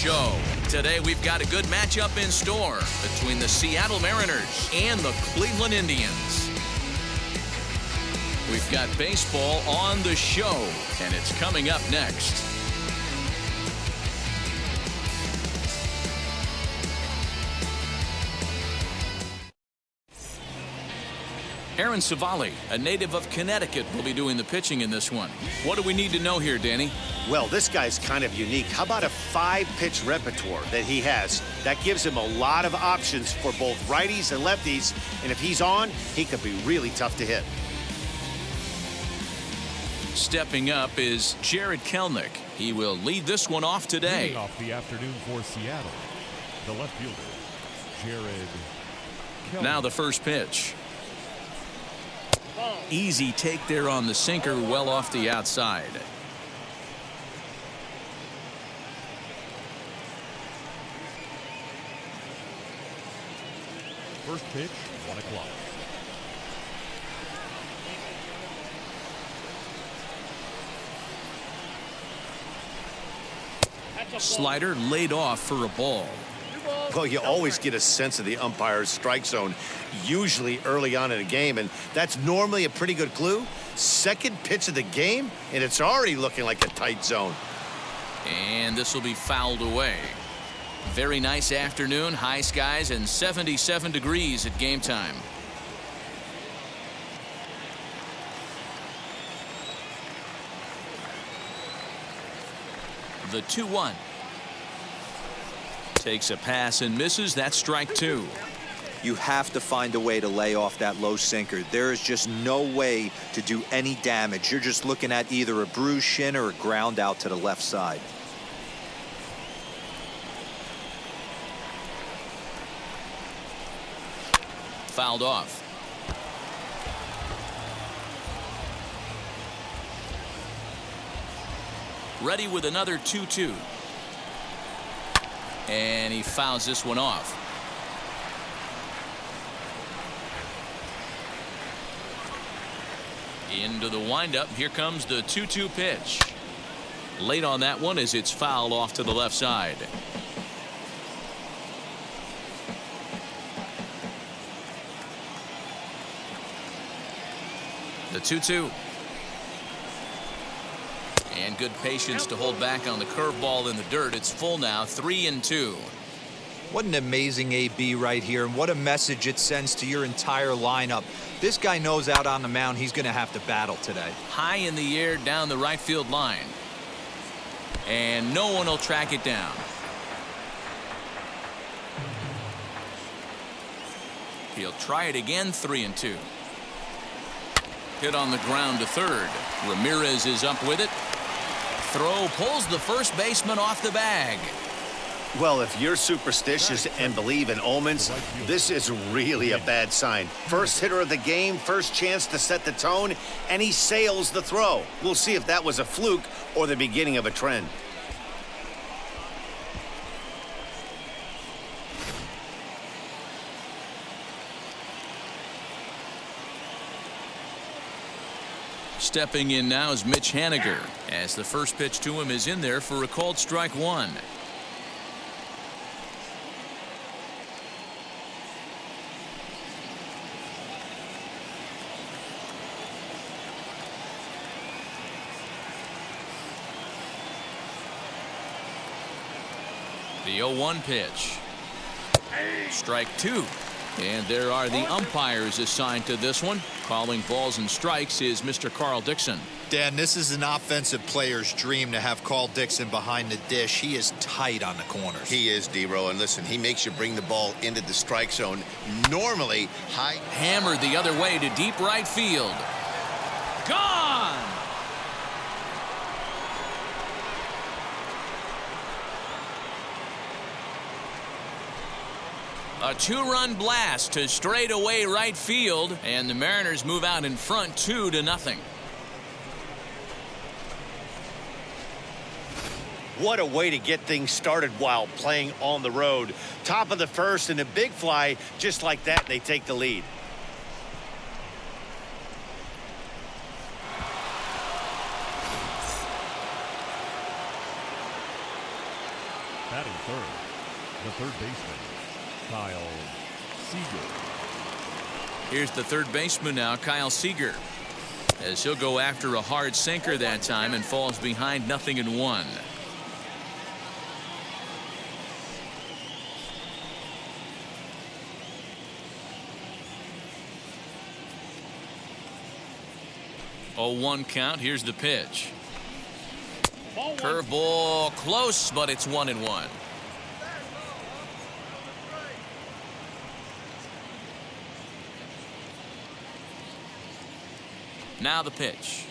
show. Today we've got a good matchup in store between the Seattle Mariners and the Cleveland Indians. We've got baseball on the show, and it's coming up next. Aaron Savali, a native of Connecticut, will be doing the pitching in this one. What do we need to know here, Danny? Well, this guy's kind of unique. How about a 5-pitch repertoire that he has? That gives him a lot of options for both righties and lefties. And if he's on, he could be really tough to hit. Stepping up is Jared Kelenic. He will lead this one off today. Leading off the afternoon for Seattle, the left fielder, Jared Kelenic. Now the first pitch. Easy take there on the sinker, well off the outside. First pitch, 1 o'clock. Slider laid off for a ball. Well, you always get a sense of the umpire's strike zone, usually early on in a game, and that's normally a pretty good clue. Second pitch of the game, and it's already looking like a tight zone. And this will be fouled away. Very nice afternoon, high skies, and 77 degrees at game time. The 2-1. Takes a pass and misses. That's strike 2. You have to find a way to lay off that low sinker. There is just no way to do any damage. You're just looking at either a bruised shin or a ground out to the left side. Fouled off. Ready with another 2-2. And he fouls this one off. Into the windup. Here comes the 2-2 pitch. Late on that one as it's fouled off to the left side. The 2-2. And good patience to hold back on the curveball in the dirt. It's full now, 3-2. What an amazing AB right here, and what a message it sends to your entire lineup. This guy knows out on the mound he's going to have to battle today. High in the air down the right field line. And no one will track it down. He'll try it again, 3-2. Hit on the ground to third. Ramirez is up with it. Throw pulls the first baseman off the bag. Well, if you're superstitious and believe in omens, this is really a bad sign. First hitter of the game, first chance to set the tone, and he sails the throw. We'll see if that was a fluke or the beginning of a trend. Stepping in now is Mitch Haniger, as the first pitch to him is in there for a called strike 1. The 0-1 pitch. Strike 2. And there are the umpires assigned to this one. Calling balls and strikes is Mr. Carl Dixon. Dan, this is an offensive player's dream to have Carl Dixon behind the dish. He is tight on the corners. He is, D-Row, and listen, he makes you bring the ball into the strike zone. Normally, high. Hammered the other way to deep right field. Gone! A 2-run blast to straightaway right field, and the Mariners move out in front 2-0. What a way to get things started while playing on the road. Top of the first and a big fly, just like that, they take the lead. Batting third, the third baseman, Kyle Seager. Here's the third baseman now, Kyle Seager, as he'll go after a hard sinker that time and falls behind 0-1. Oh, 1 count. Here's the pitch. Curveball close, but it's 1-1. Now the pitch.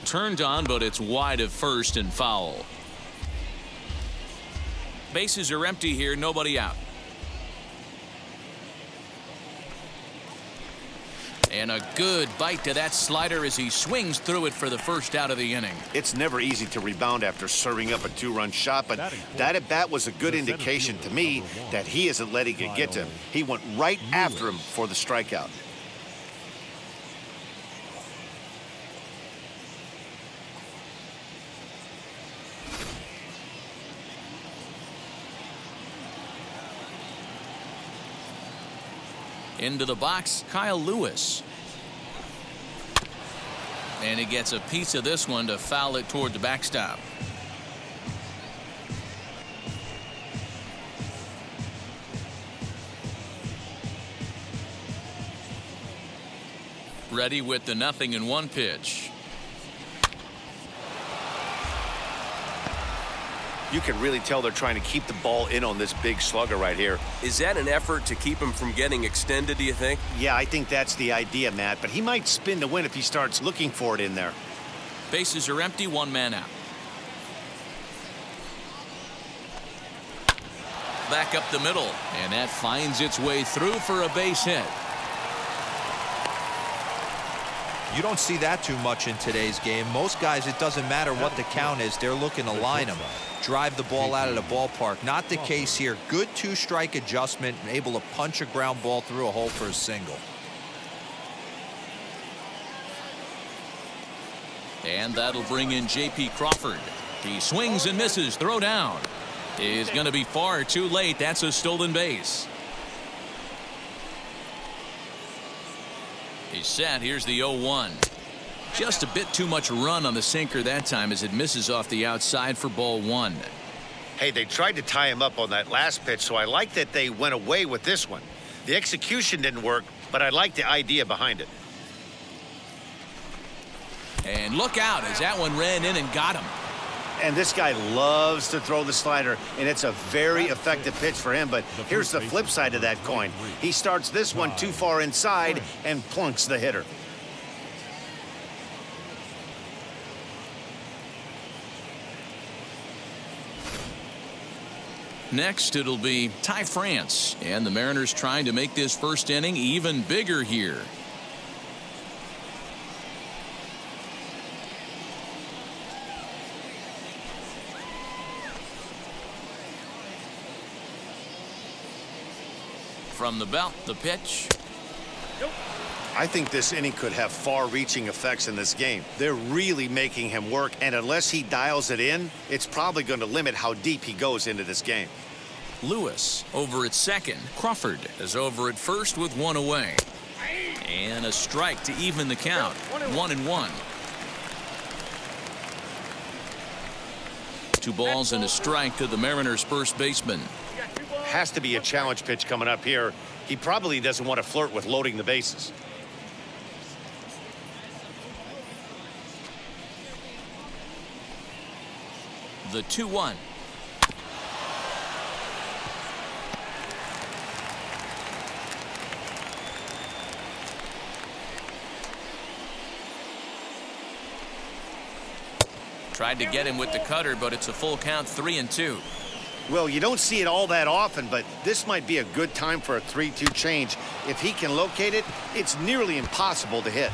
Turned on, but it's wide of first and foul. Bases are empty here, nobody out. And a good bite to that slider as he swings through it for the first out of the inning. It's never easy to rebound after serving up a 2-run shot, but that at bat was a good indication to me that he isn't letting it get to him. He went right after him for the strikeout. Into the box, Kyle Lewis. And he gets a piece of this one to foul it toward the backstop. Ready with the 0-1 pitch. You can really tell they're trying to keep the ball in on this big slugger right here. Is that an effort to keep him from getting extended, do you think? Yeah, I think that's the idea, Matt, but he might spin to win if he starts looking for it in there. Bases are empty, 1 man out. Back up the middle, and that finds its way through for a base hit. You don't see that too much in today's game. Most guys, it doesn't matter what the count is, they're looking to line them, drive the ball out of the ballpark. Not the case here. Good 2-strike adjustment, able to punch a ground ball through a hole for a single. And that'll bring in J.P. Crawford. He swings and misses. Throw down is going to be far too late. That's a stolen base. He's set. Here's the 0-1. Just a bit too much run on the sinker that time as it misses off the outside for ball 1. Hey, they tried to tie him up on that last pitch, so I like that they went away with this one. The execution didn't work, but I like the idea behind it. And look out as that one ran in and got him. And this guy loves to throw the slider, and it's a very effective pitch for him. But here's the flip side of that coin. He starts this one too far inside and plunks the hitter. Next, it'll be Ty France, and the Mariners trying to make this first inning even bigger here. From the belt, the pitch. I think this inning could have far-reaching effects in this game. They're really making him work, and unless he dials it in, it's probably going to limit how deep he goes into this game. Lewis over at second. Crawford is over at first with 1 away. And a strike to even the count. 1-1. 2 balls and a strike to the Mariners' first baseman. Has to be a challenge pitch coming up here. He probably doesn't want to flirt with loading the bases. The 2-1. Tried to get him with the cutter, but it's a full count, 3-2. Well, you don't see it all that often, but this might be a good time for a 3-2 change. If he can locate it, it's nearly impossible to hit.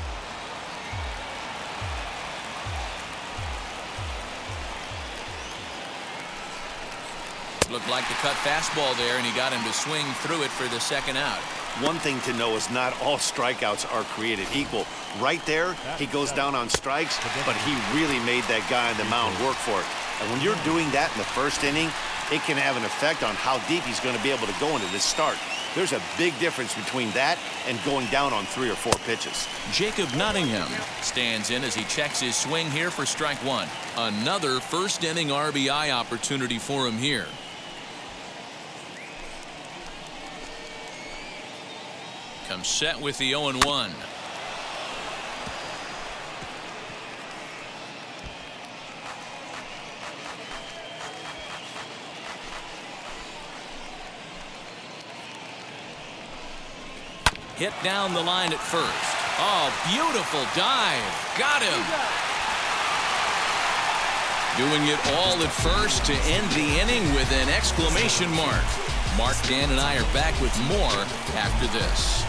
Looked like the cut fastball there, and he got him to swing through it for the second out. One thing to know is not all strikeouts are created equal. Right there, he goes down on strikes, but he really made that guy on the mound work for it. And when you're doing that in the first inning, it can have an effect on how deep he's going to be able to go into this start. There's a big difference between that and going down on 3 or 4 pitches. Jacob Nottingham stands in as he checks his swing here for strike one. Another first inning RBI opportunity for him here. Comes set with the 0-1. Hit down the line at first. Oh, beautiful dive. Got him. Doing it all at first to end the inning with an exclamation mark. Mark, Dan, and I are back with more after this.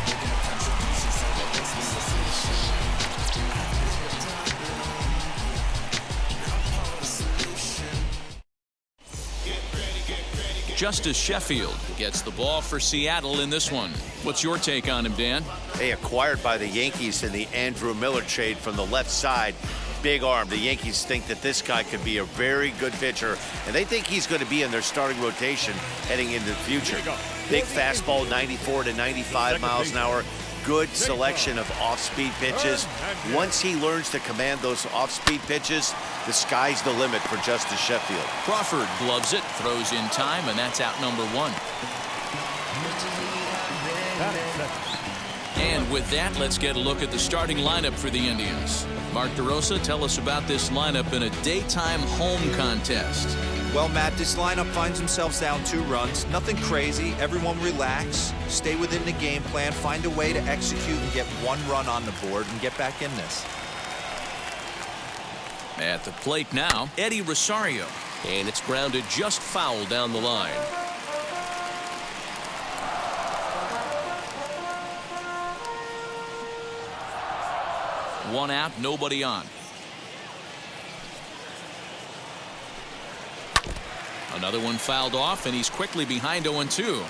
Justice Sheffield gets the ball for Seattle in this one. What's your take on him, Dan? They acquired by the Yankees in the Andrew Miller trade from the left side. Big arm. The Yankees think that this guy could be a very good pitcher, and they think he's going to be in their starting rotation heading into the future. Big fastball, 94 to 95 miles an hour. Good selection of off-speed pitches. Once he learns to command those off-speed pitches, the sky's the limit for Justice Sheffield. Crawford gloves it, throws in time, and that's out number one. And with that, let's get a look at the starting lineup for the Indians. Mark DeRosa, tell us about this lineup in a daytime home contest. Well, Matt, this lineup finds themselves down 2 runs. Nothing crazy. Everyone relax. Stay within the game plan. Find a way to execute and get 1 run on the board and get back in this. At the plate now, Eddie Rosario. And it's grounded just foul down the line. One out, nobody on. Another one fouled off, and he's quickly behind 0-2.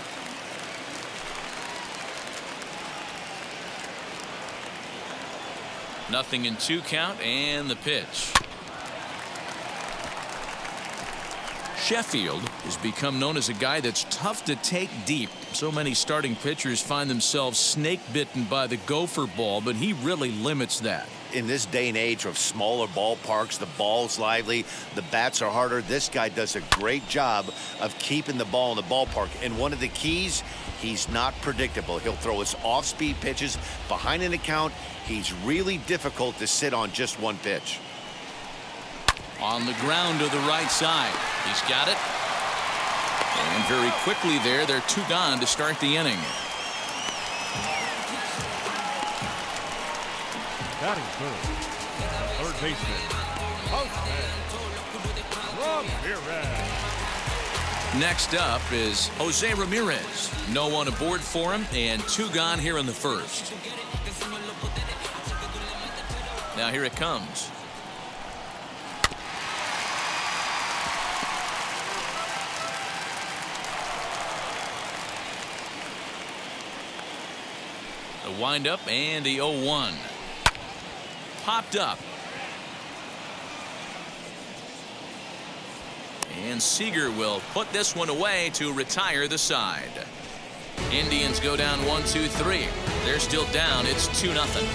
Nothing in 2 count, and the pitch. Sheffield has become known as a guy that's tough to take deep. So many starting pitchers find themselves snake bitten by the gopher ball, but he really limits that. In this day and age of smaller ballparks, the ball's lively, the bats are harder. This guy does a great job of keeping the ball in the ballpark. And one of the keys, he's not predictable. He'll throw his off-speed pitches behind an account. He's really difficult to sit on just 1 pitch. On the ground to the right side. He's got it. And very quickly there, they're 2 gone to start the inning. Batting third baseman, Ramirez. Next up is Jose Ramirez. No one aboard for him, and 2 gone here in the first. Now here it comes. The windup and the 0-1. Popped up. And Seager will put this one away to retire the side. Indians go down 1-2-3. They're still down. It's 2-0.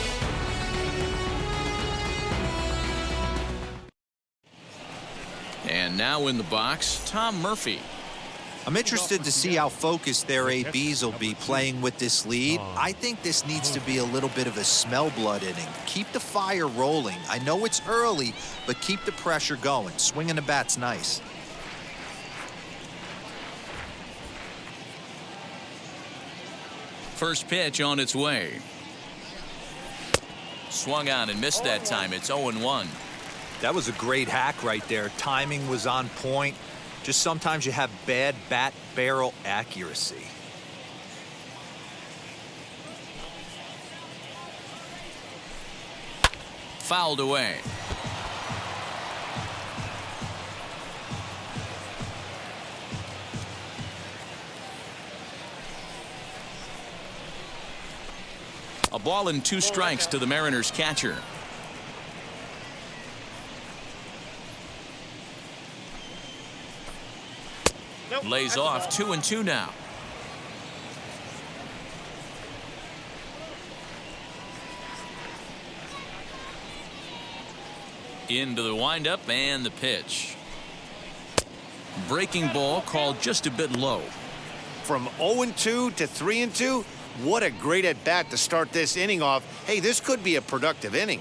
And now in the box, Tom Murphy. I'm interested to see how focused their ABs will be playing with this lead. I think this needs to be a little bit of a smell blood inning. Keep the fire rolling. I know it's early, but keep the pressure going. Swinging the bat's nice. First pitch on its way. Swung on and missed that time. It's 0-1. That was a great hack right there. Timing was on point. Just sometimes you have bad bat barrel accuracy. Fouled away. A ball and 2 strikes to the Mariners catcher. Lays off 2-2 now. Into the windup and the pitch. Breaking ball called just a bit low. From 0-2 to 3-2, what a great at bat to start this inning off. Hey, this could be a productive inning.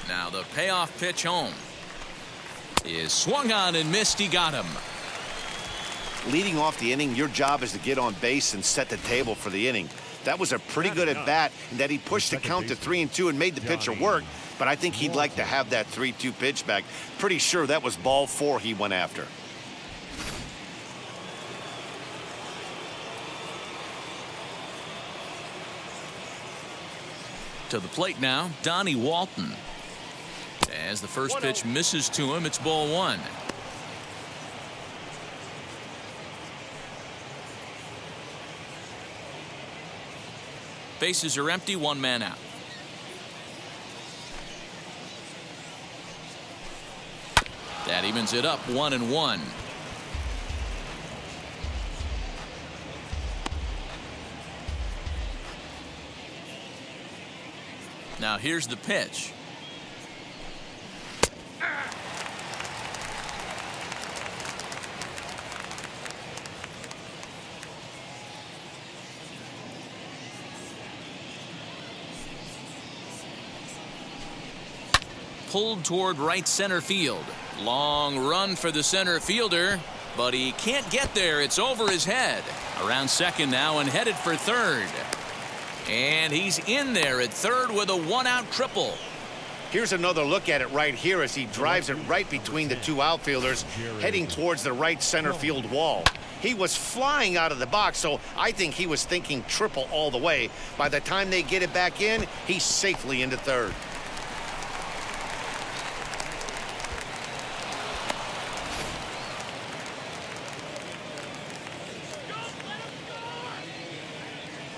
Now the payoff pitch home is swung on and missed. He got him. Leading off the inning, your job is to get on base and set the table for the inning. That was a pretty good at bat in that he pushed the count to 3-2 and made the pitcher work. But I think he'd like to have that 3-2 pitch back. Pretty sure that was ball 4 he went after. To the plate now, Donnie Walton. As the first pitch misses to him, it's ball 1. Bases are empty, 1 man out. That evens it up, 1-1. Now here's the pitch. Pulled toward right center field. Long run for the center fielder, but he can't get there. It's over his head. Around second now and headed for third. And he's in there at third with a 1-out triple. Here's another look at it right here as he drives it right between the 2 outfielders, heading towards the right center field wall. He was flying out of the box, so I think he was thinking triple all the way. By the time they get it back in, he's safely into third.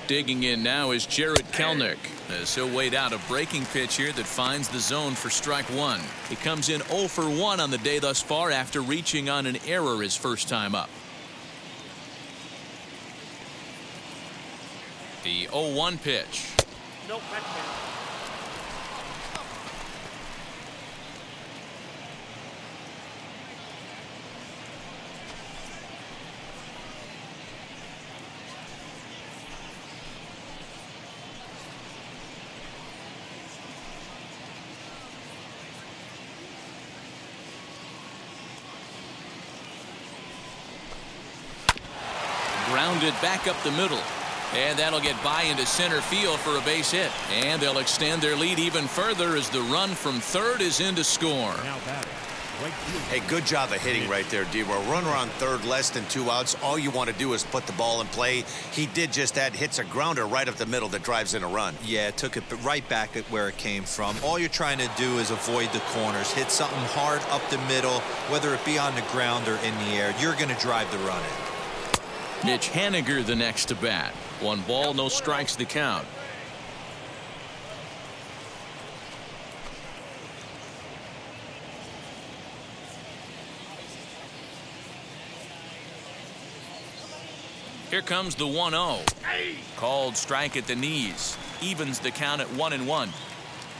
Digging in now is Jared Kelenic, as he'll wait out a breaking pitch here that finds the zone for strike 1. He comes in 0 for 1 on the day thus far after reaching on an error his first time up. The 0-1 pitch. Nope, that's it. Grounded back up the middle. And that'll get by into center field for a base hit. And they'll extend their lead even further as the run from third is in to score. Hey, good job of hitting right there, D-Roy. Runner on third, less than 2 outs. All you want to do is put the ball in play. He did just that. Hits a grounder right up the middle that drives in a run. Yeah, took it right back at where it came from. All you're trying to do is avoid the corners. Hit something hard up the middle, whether it be on the ground or in the air. You're going to drive the run in. Mitch Haniger the next to bat. 1 ball, no strikes the count. Here comes the 1-0. Called strike at the knees. Evens the count at 1-1.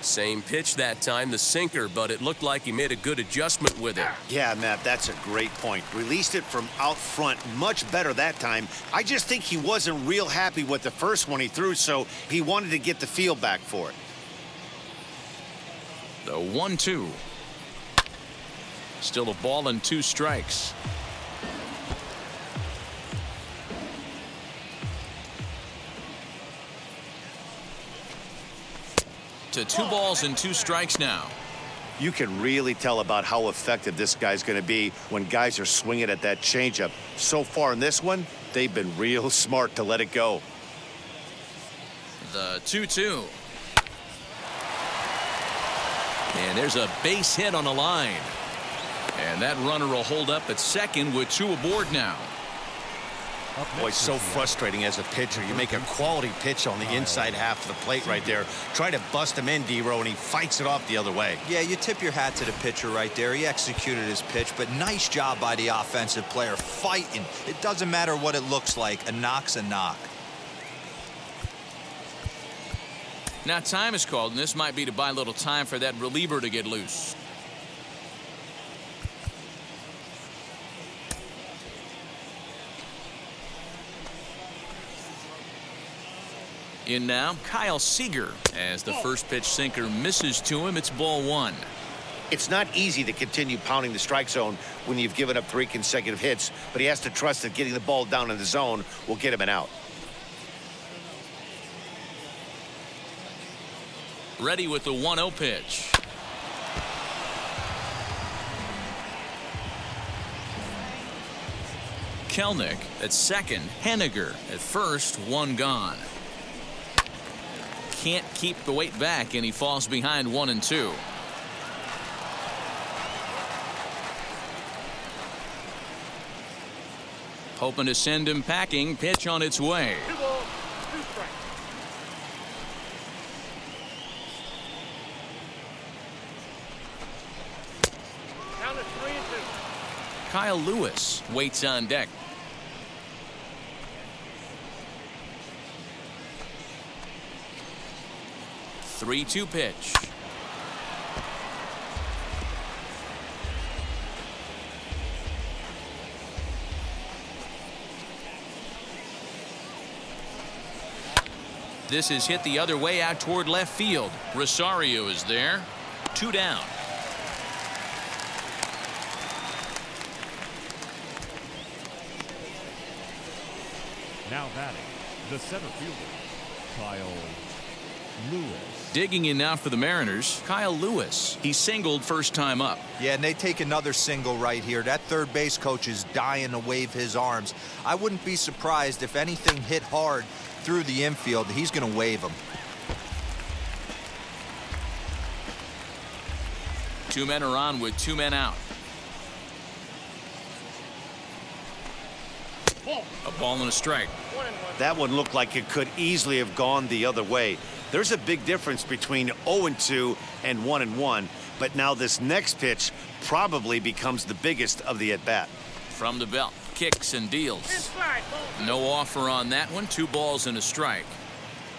Same pitch that time, the sinker, but it looked like he made a good adjustment with it. Yeah, Matt, that's a great point. Released it from out front much better that time. I just think he wasn't real happy with the first one he threw, so he wanted to get the feel back for it. The 1-2. Still a ball and 2 strikes. To 2 balls and 2 strikes now. You can really tell about how effective this guy's going to be when guys are swinging at that changeup. So far in this one, they've been real smart to let it go. The 2-2. And there's a base hit on the line. And that runner will hold up at second with 2 aboard now. Boy, it's so frustrating as a pitcher. You make a quality pitch on the inside half of the plate right there. Try to bust him in, D-Row, and he fights it off the other way. Yeah, you tip your hat to the pitcher right there. He executed his pitch, but nice job by the offensive player fighting. It doesn't matter what it looks like. A knock's a knock. Now time is called, and this might be to buy a little time for that reliever to get loose. In now, Kyle Seager. As the first pitch sinker misses to him, it's ball 1. It's not easy to continue pounding the strike zone when you've given up 3 consecutive hits, but he has to trust that getting the ball down in the zone will get him an out. Ready with the 1-0 pitch. Kelnick at second. Henniger at first. 1 gone. Can't keep the weight back, and he falls behind 1 and 2. Hoping to send him packing. Pitch on its way. 2 balls, 2 strikes. Count is 3 and 2. Kyle Lewis waits on deck. 3-2 pitch. This is hit the other way out toward left field. Rosario is there. 2 down. Now batting, the center fielder, Kyle Lewis. Digging in now for the Mariners, Kyle Lewis. He singled first time up. Yeah, and they take another single right here. That third base coach is dying to wave his arms. I wouldn't be surprised if anything hit hard through the infield. He's going to wave them. 2 men are on with 2 men out. A ball and a strike. 1 and 1. That one looked like it could easily have gone the other way. There's a big difference between 0-2 and 1-1, but now this next pitch probably becomes the biggest of the at-bat. From the belt, kicks and deals. Inside, ball. No offer on that one. 2 balls and a strike.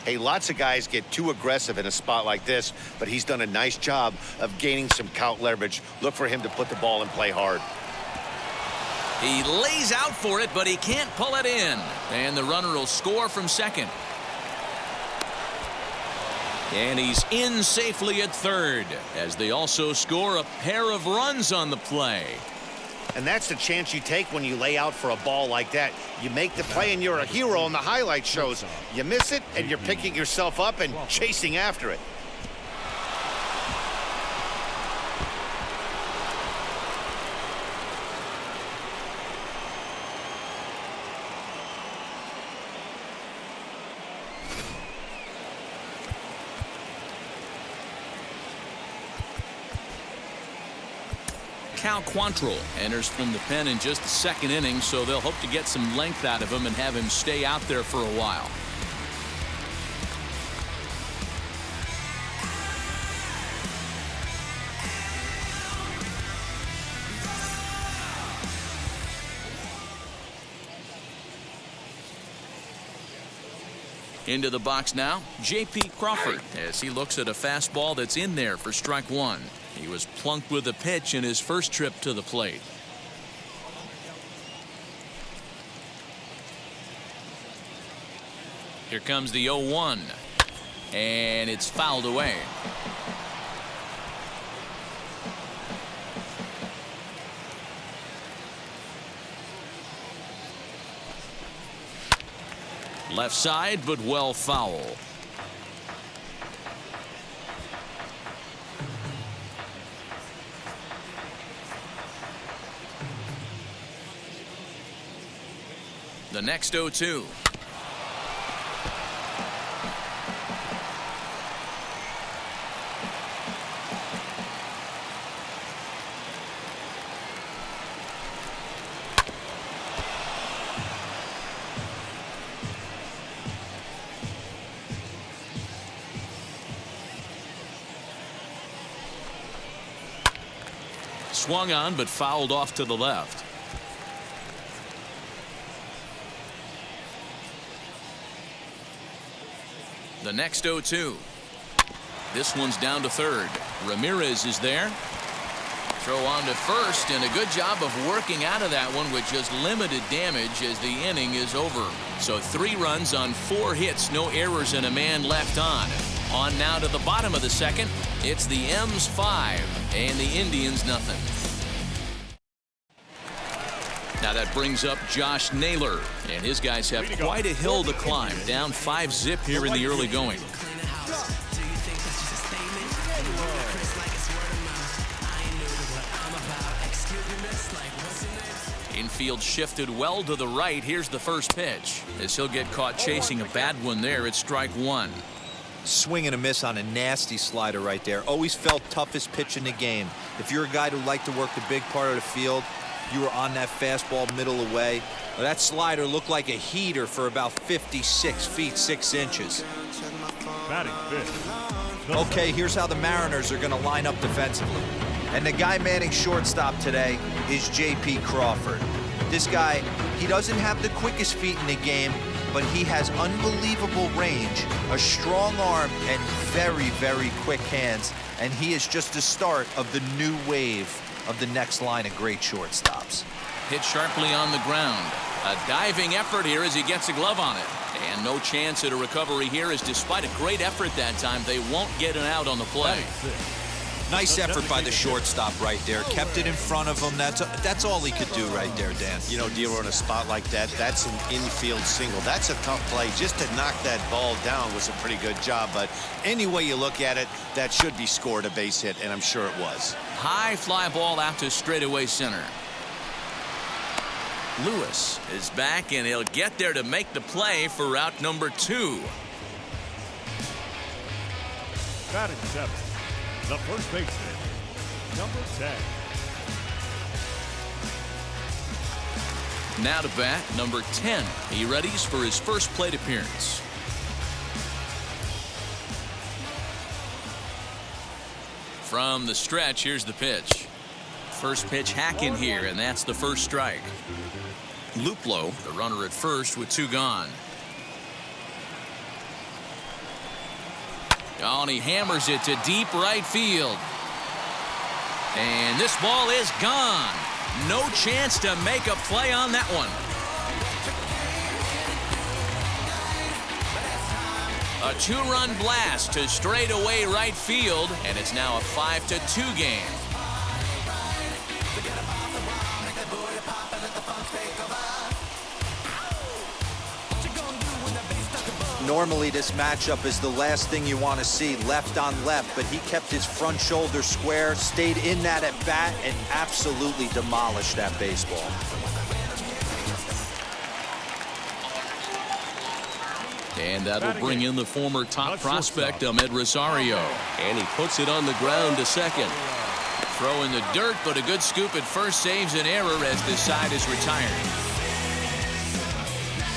Hey, lots of guys get too aggressive in a spot like this, but he's done a nice job of gaining some count leverage. Look for him to put the ball in play hard. He lays out for it, but he can't pull it in. And the runner will score from second. And he's in safely at third, as they also score a pair of runs on the play. And that's the chance you take when you lay out for a ball like that. You make the play and you're a hero on the highlight shows. You miss it and you're picking yourself up and chasing after it. Cal Quantrill enters from the pen in just the second inning, so they'll hope to get some length out of him and have him stay out there for a while. Into the box now, J.P. Crawford, as he looks at a fastball that's in there for strike 1. He was plunked with a pitch in his first trip to the plate. Here comes the 0-1, and it's fouled away. Left side, but well foul. The next 0-2. swung on but fouled off to the left. The next 0-2. This one's down to third. Ramirez is there. Throw on to first, and a good job of working out of that one with just limited damage as the inning is over. So 3 runs on 4 hits, no errors, and a man left on. On now to the bottom of the second. It's the M's 5 and the Indians nothing. Now that brings up Josh Naylor, and his guys have quite a hill to climb. Down 5-zip here in the early going. Infield shifted well to the right. Here's the first pitch. As he'll get caught chasing a bad one there, it's strike 1. Swing and a miss on a nasty slider right there. Always felt toughest pitch in the game. If you're a guy who liked to work the big part of the field, you were on that fastball middle away. Well, that slider looked like a heater for about 56 feet 6 inches. Batting fifth. Okay, here's how the Mariners are going to line up defensively. And the guy manning shortstop today is J.P. Crawford. This guy, he doesn't have the quickest feet in the game, but he has unbelievable range, a strong arm, and very, very quick hands. And he is just the start of the new wave of the next line of great shortstops. Hit sharply on the ground. A diving effort here as he gets a glove on it. And no chance at a recovery here, as despite a great effort that time, they won't get an out on the play. Nice effort by the shortstop right there. Kept it in front of him. That's all he could do right there, Dan. You know, dealer in a spot like that, that's an infield single. That's a tough play. Just to knock that ball down was a pretty good job. But any way you look at it, that should be scored a base hit, and I'm sure it was. High fly ball out to straightaway center. Lewis is back, and he'll get there to make the play for out number 2. Batting 7. The first baseman, number 10. Now to bat, number 10. He readies for his first plate appearance. From the stretch, here's the pitch. First pitch hack in here, and that's the first strike. Luplow, the runner at first with 2 gone. Oh, and he hammers it to deep right field. And this ball is gone. No chance to make a play on that one. A 2-run blast to straightaway right field, and it's now a 5-2 game. Normally this matchup is the last thing you want to see, left on left, but he kept his front shoulder square, stayed in that at bat, and absolutely demolished that baseball. And that'll bring in the former top prospect, Ahmed Rosario. And he puts it on the ground to second. Throw in the dirt, but a good scoop at first saves an error as this side is retired.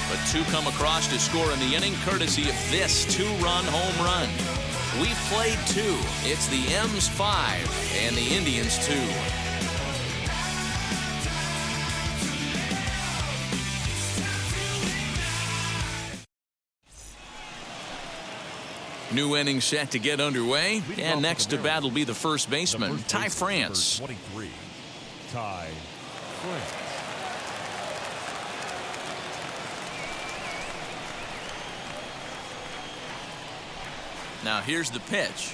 But 2 come across to score in the inning, courtesy of this 2-run home run. We've played 2. It's the M's 5 and the Indians 2. New inning set to get underway, and next to bat will be the first baseman, Ty France. 23, Ty France. Now here's the pitch.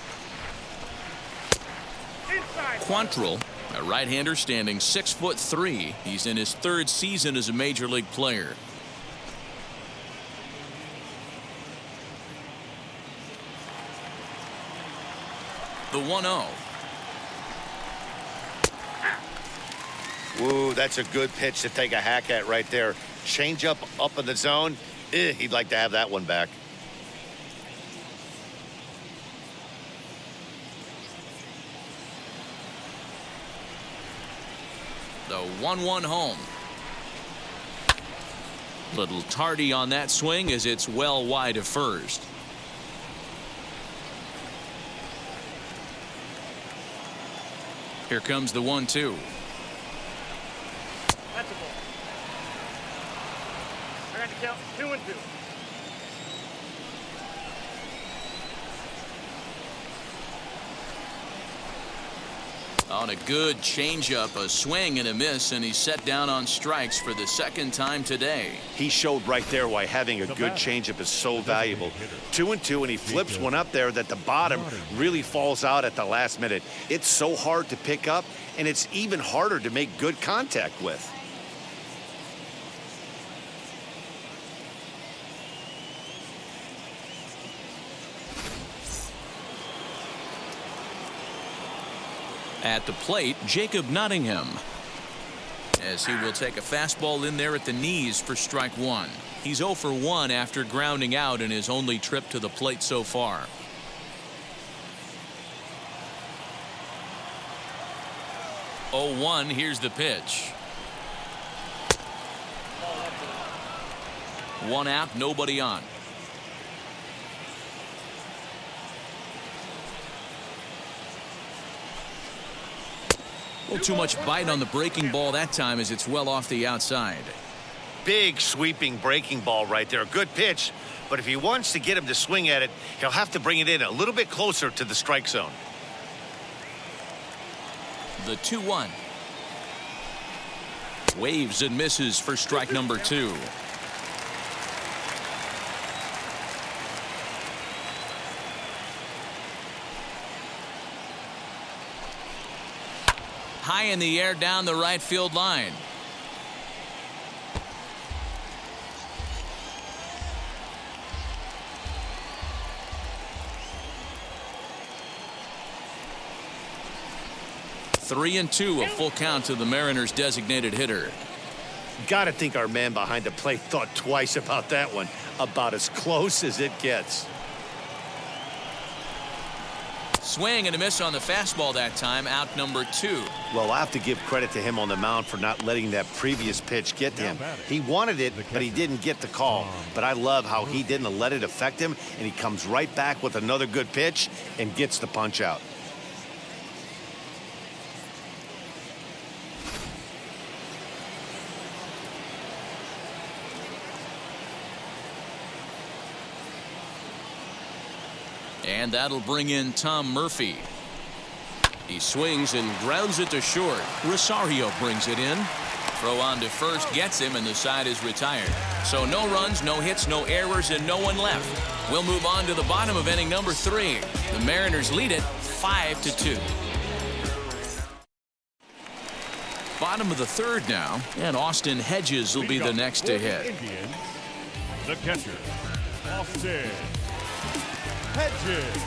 Inside. Quantrill, a right-hander standing 6'3". He's in his 3rd season as a major league player. The 1-0. Ooh, that's a good pitch to take a hack at right there. Change up in the zone. He'd like to have that one back. The 1-1 home. Little tardy on that swing as it's well wide of first. Here comes the 1-2. That's a ball. I got to count 2-2. On a good changeup, a swing and a miss, and he's set down on strikes for the second time today. He showed right there why having a good changeup is so valuable. 2-2, and he flips one up there that the bottom really falls out at the last minute. It's so hard to pick up, and it's even harder to make good contact with. At the plate, Jacob Nottingham, as he will take a fastball in there at the knees for strike one. He's 0 for 1 after grounding out in his only trip to the plate so far. Oh, 1. Here's the pitch. 1 out, nobody on. A little too much bite on the breaking ball that time as it's well off the outside. Big sweeping breaking ball right there. Good pitch, but if he wants to get him to swing at it, he'll have to bring it in a little bit closer to the strike zone. The 2-1. Waves and misses for strike number 2. High in the air down the right field line. Three and 2, a full count to the Mariners' designated hitter. Gotta think our man behind the plate thought twice about that one. About as close as it gets. Swing and a miss on the fastball that time, out number 2. Well, I have to give credit to him on the mound for not letting that previous pitch get to him. He wanted it, but he didn't get the call. But I love how he didn't let it affect him, and he comes right back with another good pitch and gets the punch out. And that'll bring in Tom Murphy. He swings and grounds it to short. Rosario brings it in. Throw on to first gets him, and the side is retired. So no runs, no hits, no errors, and no one left. We'll move on to the bottom of inning number 3. The Mariners lead it 5-2. Bottom of the 3rd now, and Austin Hedges will be the next to hit. Indians, the catcher, Austin Hedges.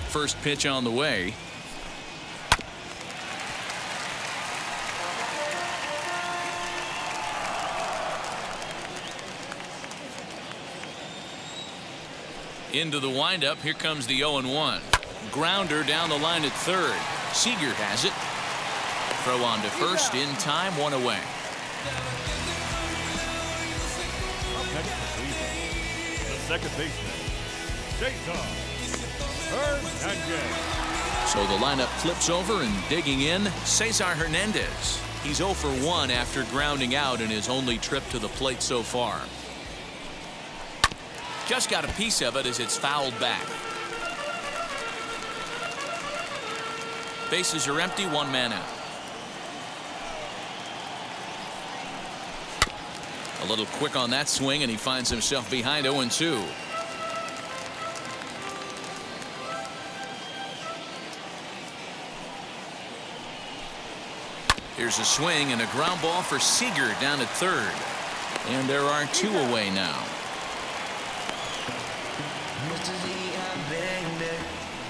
First pitch on the way. Into the windup. Here comes the 0-1. Grounder down the line at third. Seager has it. Throw on to first in time, one away. The second baseman, Jason Hernandez. So the lineup flips over, and digging in, Cesar Hernandez. He's 0 for 1 after grounding out in his only trip to the plate so far. Just got a piece of it as it's fouled back. Bases are empty, one man out. A little quick on that swing, and he finds himself behind 0-2. Here's a swing and a ground ball for Seager down at third. And there are two away now.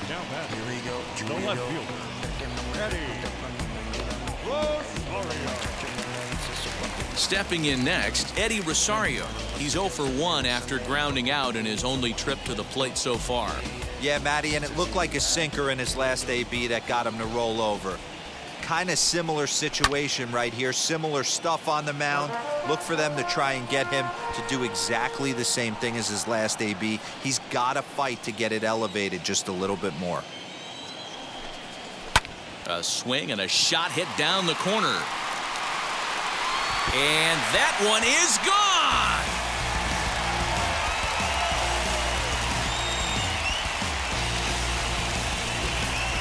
Now back. Here we go. The left fielder, Eddie Rosario. Stepping in next, Eddie Rosario. He's 0 for 1 after grounding out in his only trip to the plate so far. Yeah, Matty, and it looked like a sinker in his last AB that got him to roll over. kind of similar situation right here. Similar stuff on the mound. Look for them to try and get him to do exactly the same thing as his last AB. He's got to fight to get it elevated just a little bit more. A swing and a shot hit down the corner. And that one is gone.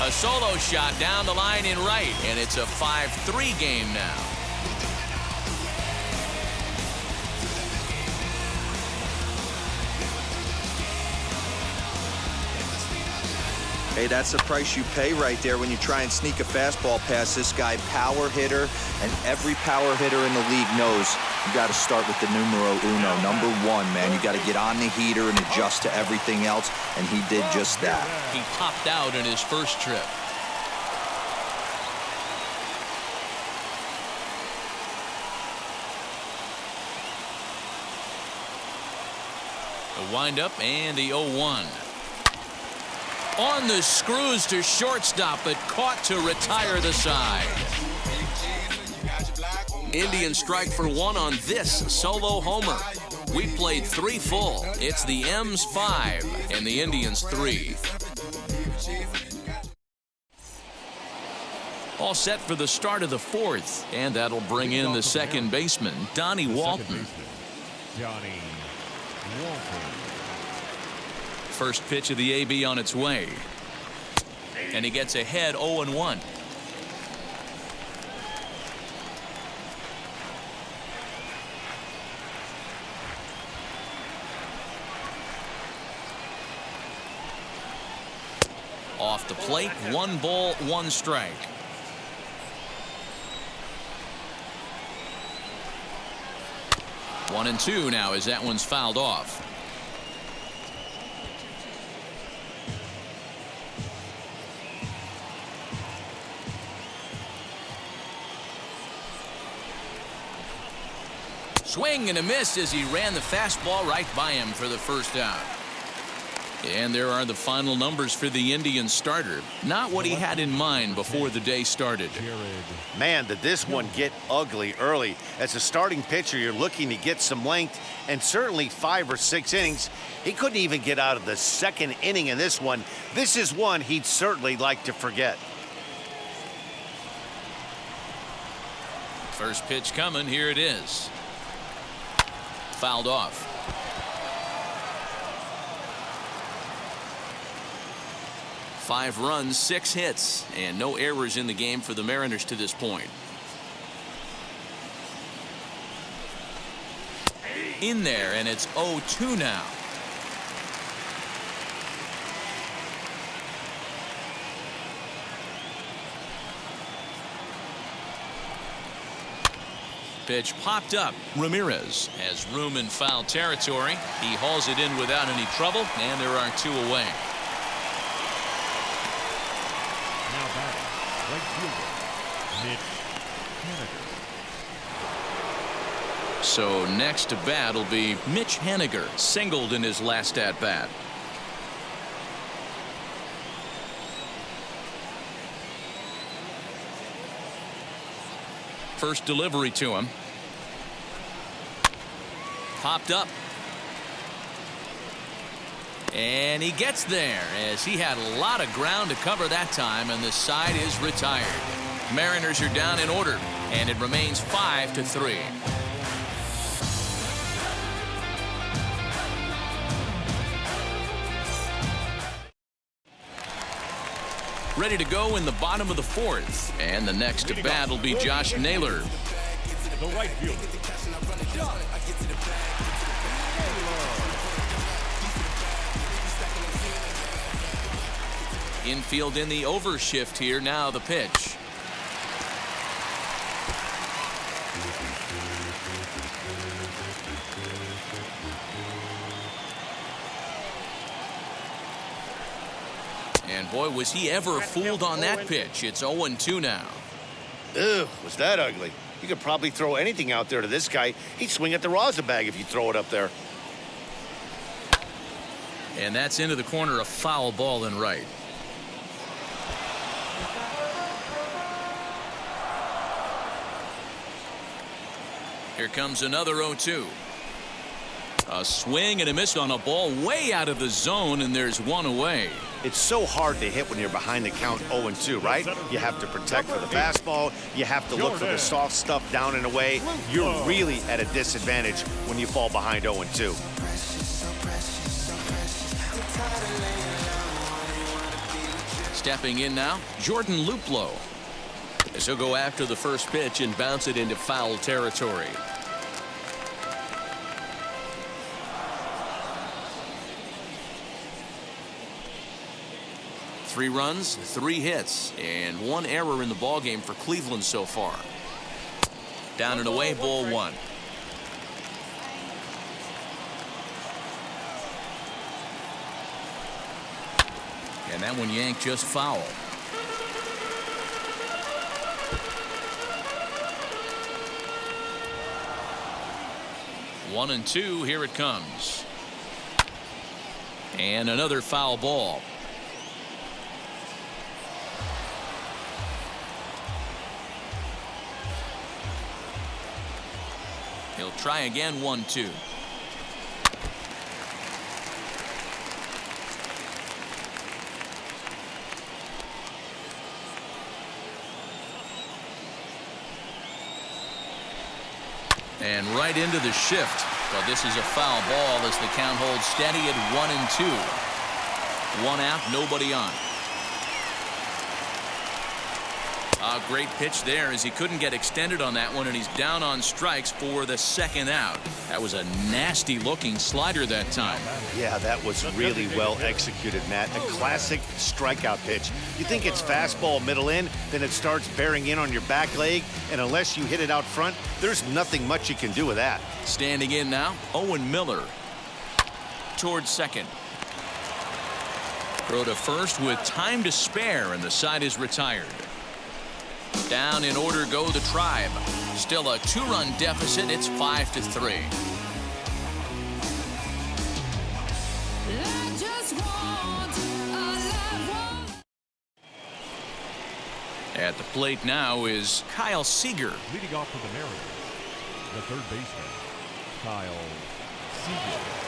A solo shot down the line in right, and it's a 5-3 game now. Hey, that's the price you pay right there when you try and sneak a fastball past this guy. Power hitter, and every power hitter in the league knows you got to start with the numero uno, number one, man. You got to get on the heater and adjust to everything else, and he did just that. He popped out in his first trip. The windup and the 0-1. On the screws to shortstop, but caught to retire the side. Indians strike for one on this solo homer. We played 3 full. It's the M's 5 and the Indians 3. All set for the start of the 4th, and that'll bring in the second baseman, Donnie Walton. Johnny Walton. First pitch of the AB on its way. And he gets ahead 0-1. Off the plate, 1 ball, 1 strike. One and 2 now as that one's fouled off. Swing and a miss as he ran the fastball right by him for the first out. And there are the final numbers for the Indians starter. Not what he had in mind before the day started. Man, did this one get ugly early. As a starting pitcher, you're looking to get some length, and certainly 5 or 6 innings. He couldn't even get out of the second inning in this one. This is one he'd certainly like to forget. First pitch coming. Here it is. Fouled off. Five runs, 6 hits, and no errors in the game for the Mariners to this point. In there, and it's 0-2 now. Pitch popped up. Ramirez has room in foul territory. He hauls it in without any trouble, and there are 2 away. Now batting, right fielder, Mitch Haniger. So next to bat will be Mitch Haniger, singled in his last at bat. First delivery to him. Popped up. And he gets there as he had a lot of ground to cover that time, and the side is retired. Mariners are down in order, and it remains 5-3. Ready to go in the bottom of the 4th, and the next to bat will be Josh Naylor. The right fielder, Josh Infield in the overshift here. Now the pitch. And boy, was he ever fooled on that pitch. It's 0-2 now. Ew, was that ugly? You could probably throw anything out there to this guy. He'd swing at the rosin bag if you throw it up there. And that's into the corner, a foul ball in right. Here comes another 0-2. A swing and a miss on a ball way out of the zone, and there's one away. It's so hard to hit when you're behind the count 0-2, right? You have to protect for the fastball. You have to look for the soft stuff down and away. You're really at a disadvantage when you fall behind 0-2. Stepping in now, Jordan Luplow. As he'll go after the first pitch and bounce it into foul territory. Three runs, 3 hits, and 1 error in the ballgame for Cleveland so far. Down and away, ball 1. And that one yanked just foul. One and 2, here it comes. And another foul ball. He'll try again, 1-2. And right into the shift. But this is a foul ball as the count holds steady at 1-2. 1 out, nobody on. A great pitch there as he couldn't get extended on that one, and he's down on strikes for the 2nd out. That was a nasty looking slider that time. Yeah, that was really well executed, Matt. A classic strikeout pitch. You think it's fastball middle in, then it starts bearing in on your back leg, and unless you hit it out front, there's nothing much you can do with that. Standing in now, Owen Miller. Towards second. Throw to first with time to spare, and the side is retired. Down in order go the Tribe. Still a 2-run deficit. It's 5-3. At the plate now is Kyle Seager. Leading off for the Mariners, the third baseman, Kyle Seager.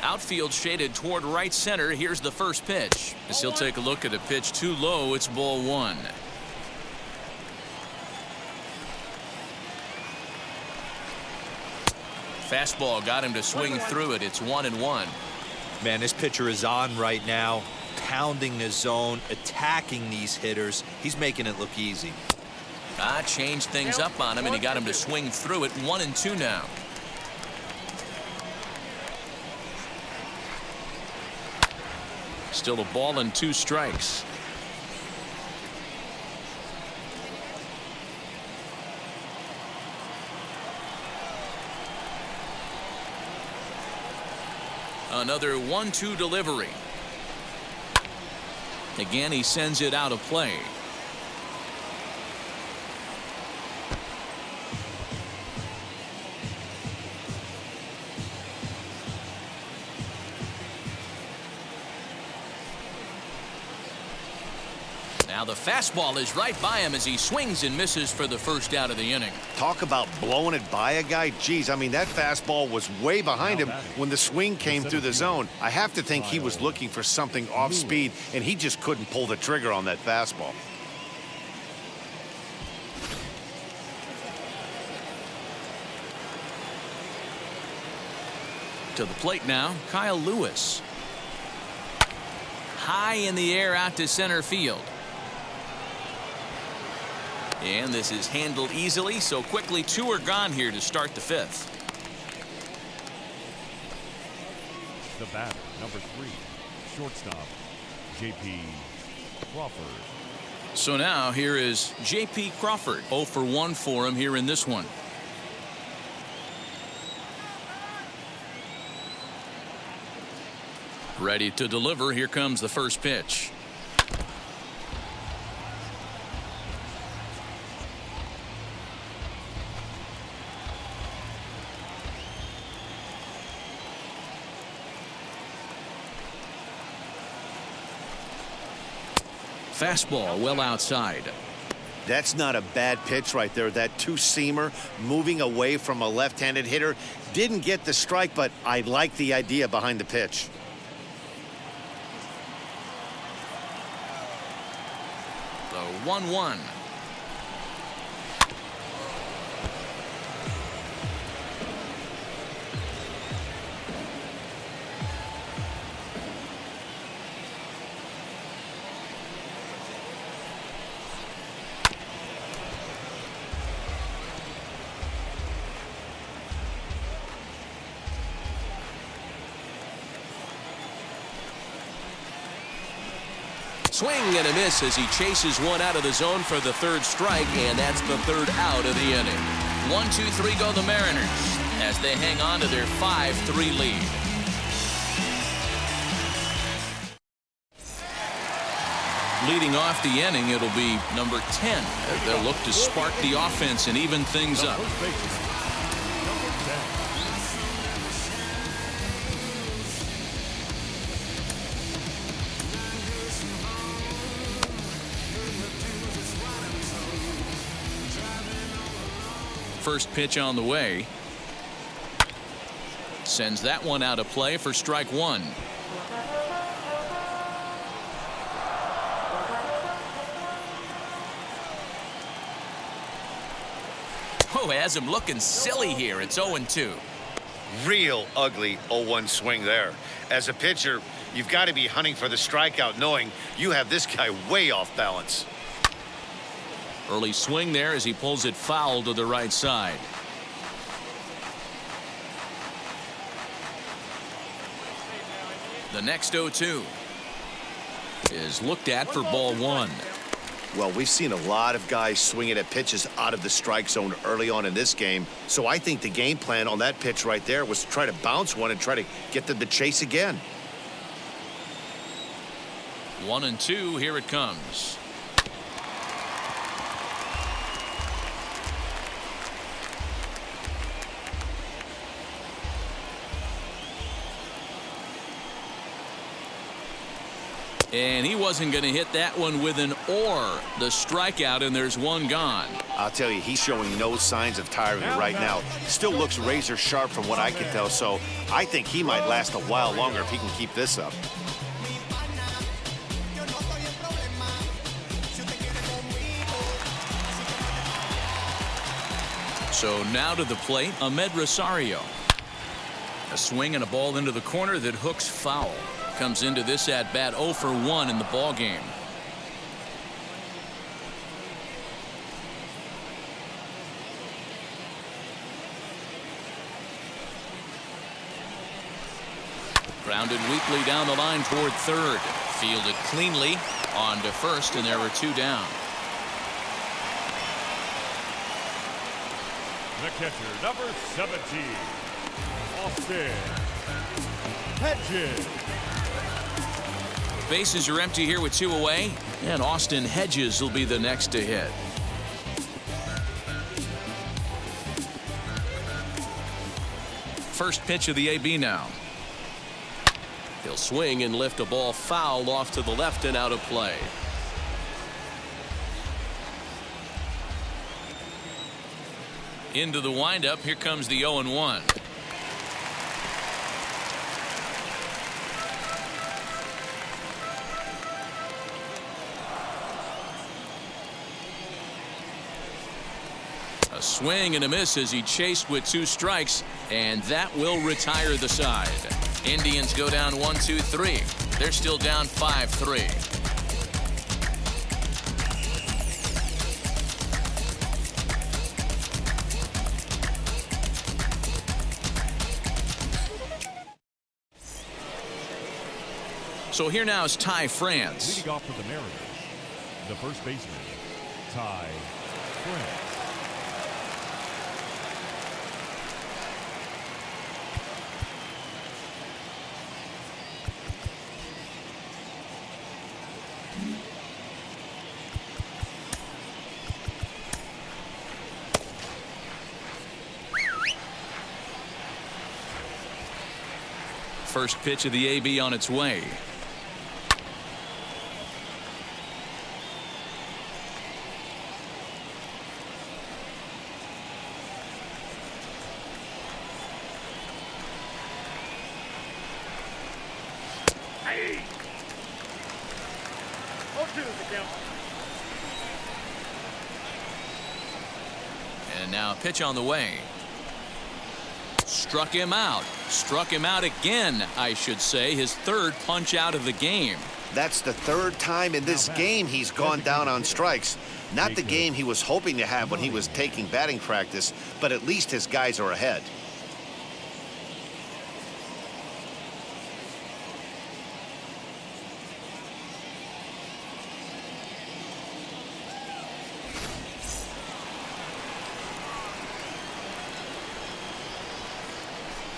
Outfield shaded toward right center. Here's the first pitch. As he'll take a look at a pitch too low, it's ball 1. Fastball got him to swing through it. It's 1-1. Man, this pitcher is on right now, pounding the zone, attacking these hitters. He's making it look easy. Changed things up on him, and he got him to swing through it. 1-2 now. Still a ball and 2 strikes. Another 1-2 delivery. Again, he sends it out of play. Now the fastball is right by him as he swings and misses for the first out of the inning. Talk about blowing it by a guy. Geez, I mean, that fastball was way behind him when the swing came through the zone. I have to think he was looking for something off speed, and he just couldn't pull the trigger on that fastball. To the plate now, Kyle Lewis. High in the air out to center field. And this is handled easily, so quickly 2 are gone here to start the 5th. The batter, number 3, shortstop, J.P. Crawford. So now here is J.P. Crawford. 0 for 1 for him here in this one. Ready to deliver. Here comes the first pitch. Fastball well outside. That's not a bad pitch right there. That two-seamer moving away from a left-handed hitter. Didn't get the strike, but I like the idea behind the pitch. The 1-1. Swing and a miss as he chases one out of the zone for the third strike, and that's the third out of the inning. 1-2-3 go the Mariners as they hang on to their 5-3 lead. Leading off the inning, it'll be number 10 as they'll look to spark the offense and even things up. First pitch on the way. Sends that one out of play for strike one. Oh, has him looking silly here. It's 0-2. Real ugly 0-1 swing there. As a pitcher, you've got to be hunting for the strikeout, knowing you have this guy way off balance. Early swing there as he pulls it foul to the right side. The next 0-2 is looked at for ball one. Well, we've seen a lot of guys swinging at pitches out of the strike zone early on in this game. So I think the game plan on that pitch right there was to try to bounce one and try to get them to chase again. 1-2, here it comes. And he wasn't going to hit that one with an or. The strikeout, and there's one gone. I'll tell you, he's showing no signs of tiring right now. Still looks razor sharp from what I can tell, so I think he might last a while longer if he can keep this up. So now to the plate, Ahmed Rosario. A swing and a ball into the corner that hooks foul. Comes into this at bat 0 for 1 in the ball game. Grounded weakly down the line toward third. Fielded cleanly on to first, and there were two down. The catcher, number 17, Austin Hedges. Bases are empty here with two away, and Austin Hedges will be the next to hit. First pitch of the AB now. He'll swing and lift a ball foul off to the left and out of play. Into the windup, here comes the 0-1. A swing and a miss as he chased with two strikes, and that will retire the side. Indians go down 1-2-3. They're still down 5-3. So here now is Ty France. Leading off for the Mariners, the first baseman, Ty France. First pitch of the AB on its way. down. And now a pitch on the way. Struck him out. Struck him out again, I should say. His third punch out of the game. That's the third time in this game he's gone down on strikes. Not the game he was hoping to have when he was taking batting practice, but at least his guys are ahead.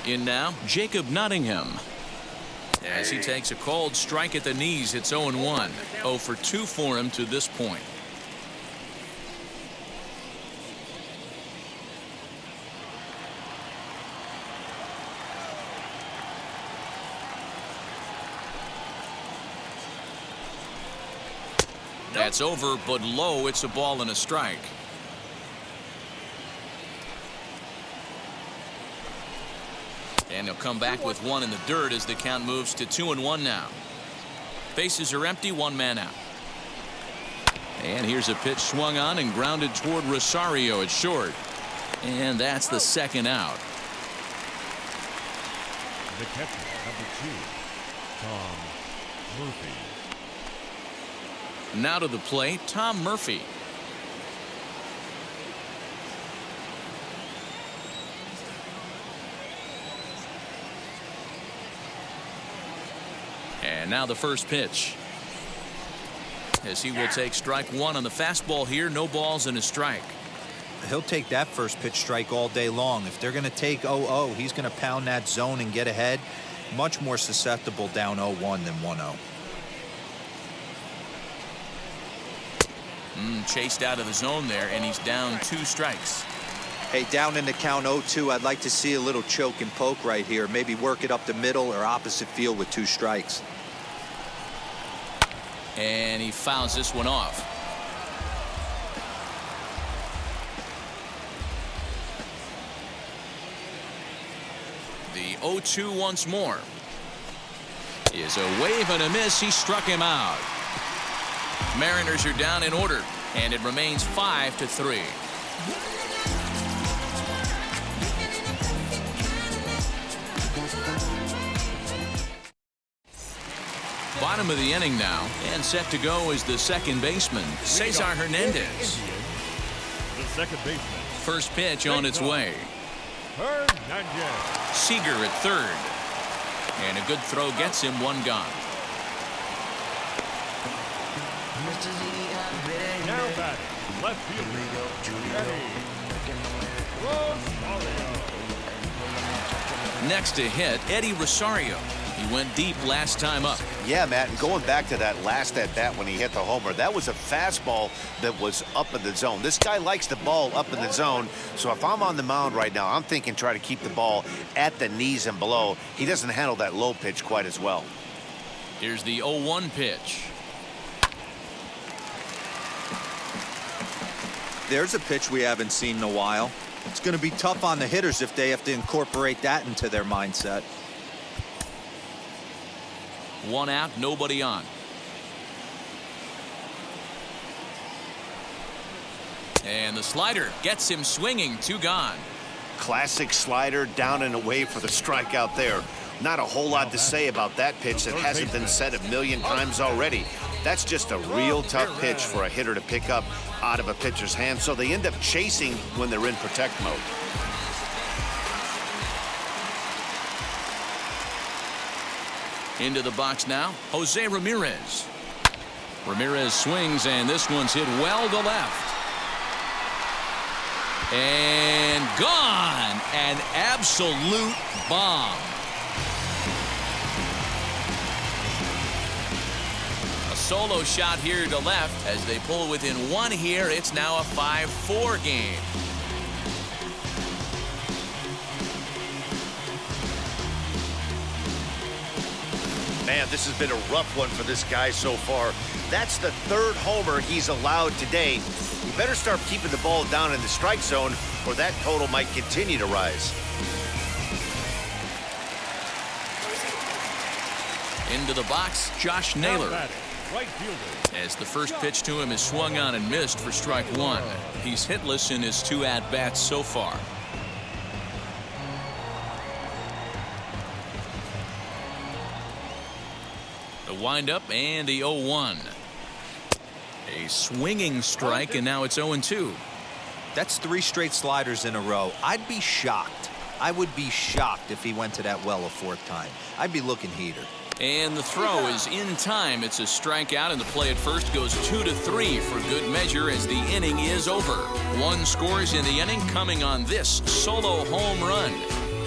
In now, Jacob Nottingham. As he takes a cold strike at the knees, it's 0-1. 0 for 2 for him to this point. That's over, but low. It's a ball and a strike. And he'll come back with one in the dirt as the count moves to 2-1 now. Bases are empty, one man out. And here's a pitch swung on and grounded toward Rosario at short. And that's the second out. The catcher, number 2, Tom Murphy. Now to the plate, Tom Murphy. And now the first pitch. As he will take strike one on the fastball here. No balls and a strike. He'll take that first pitch strike all day long. If they're going to take 0-0, he's going to pound that zone and get ahead. Much more susceptible down 0-1 than 1-0. Chased out of the zone there, and he's down 2 strikes. Hey, down in the count 0-2, I'd like to see a little choke and poke right here. Maybe work it up the middle or opposite field with 2 strikes. And he fouls this one off. The 0-2 once more. Is a wave and a miss. He struck him out. Mariners are down in order, and it remains 5-3. Bottom of the inning now, and set to go is the second baseman, Cesar Hernandez. The second baseman. First pitch on its way. Hernandez. Seager at third. And a good throw gets him one gone. Now batting, left fielder, Eddie Rosario. Next to hit, Eddie Rosario. He went deep last time up. Yeah, Matt, and going back to that last at-bat when he hit the homer, that was a fastball that was up in the zone. This guy likes the ball up in the zone, so if I'm on the mound right now, I'm thinking try to keep the ball at the knees and below. He doesn't handle that low pitch quite as well. Here's the 0-1 pitch. There's a pitch we haven't seen in a while. It's going to be tough on the hitters if they have to incorporate that into their mindset. One out, nobody on. And the slider gets him swinging, 2 gone. Classic slider down and away for the strikeout there. Not a whole lot to say about that pitch that hasn't been said a million times already. That's just a real tough pitch for a hitter to pick up out of a pitcher's hand, so they end up chasing when they're in protect mode. Into the box now, Jose Ramirez. Ramirez swings, and this one's hit well to left. And gone. An absolute bomb. A solo shot here to left as they pull within 1 here. It's now a 5-4 game. Man, this has been a rough one for this guy so far. That's the 3rd homer he's allowed today. He better start keeping the ball down in the strike zone, or that total might continue to rise. Into the box, Josh Now Naylor. batting, Right fielder. As the first pitch to him is swung on and missed for strike one. He's hitless in his 2 at-bats so far. The windup and the 0-1. A swinging strike, and now it's 0-2. That's 3 straight sliders in a row. I'd be shocked. I would be shocked if he went to that well a 4th time. I'd be looking heater. And the throw is in time. It's a strikeout, and the play at first goes 2-3 for good measure as the inning is over. 1 scores in the inning, coming on this solo home run.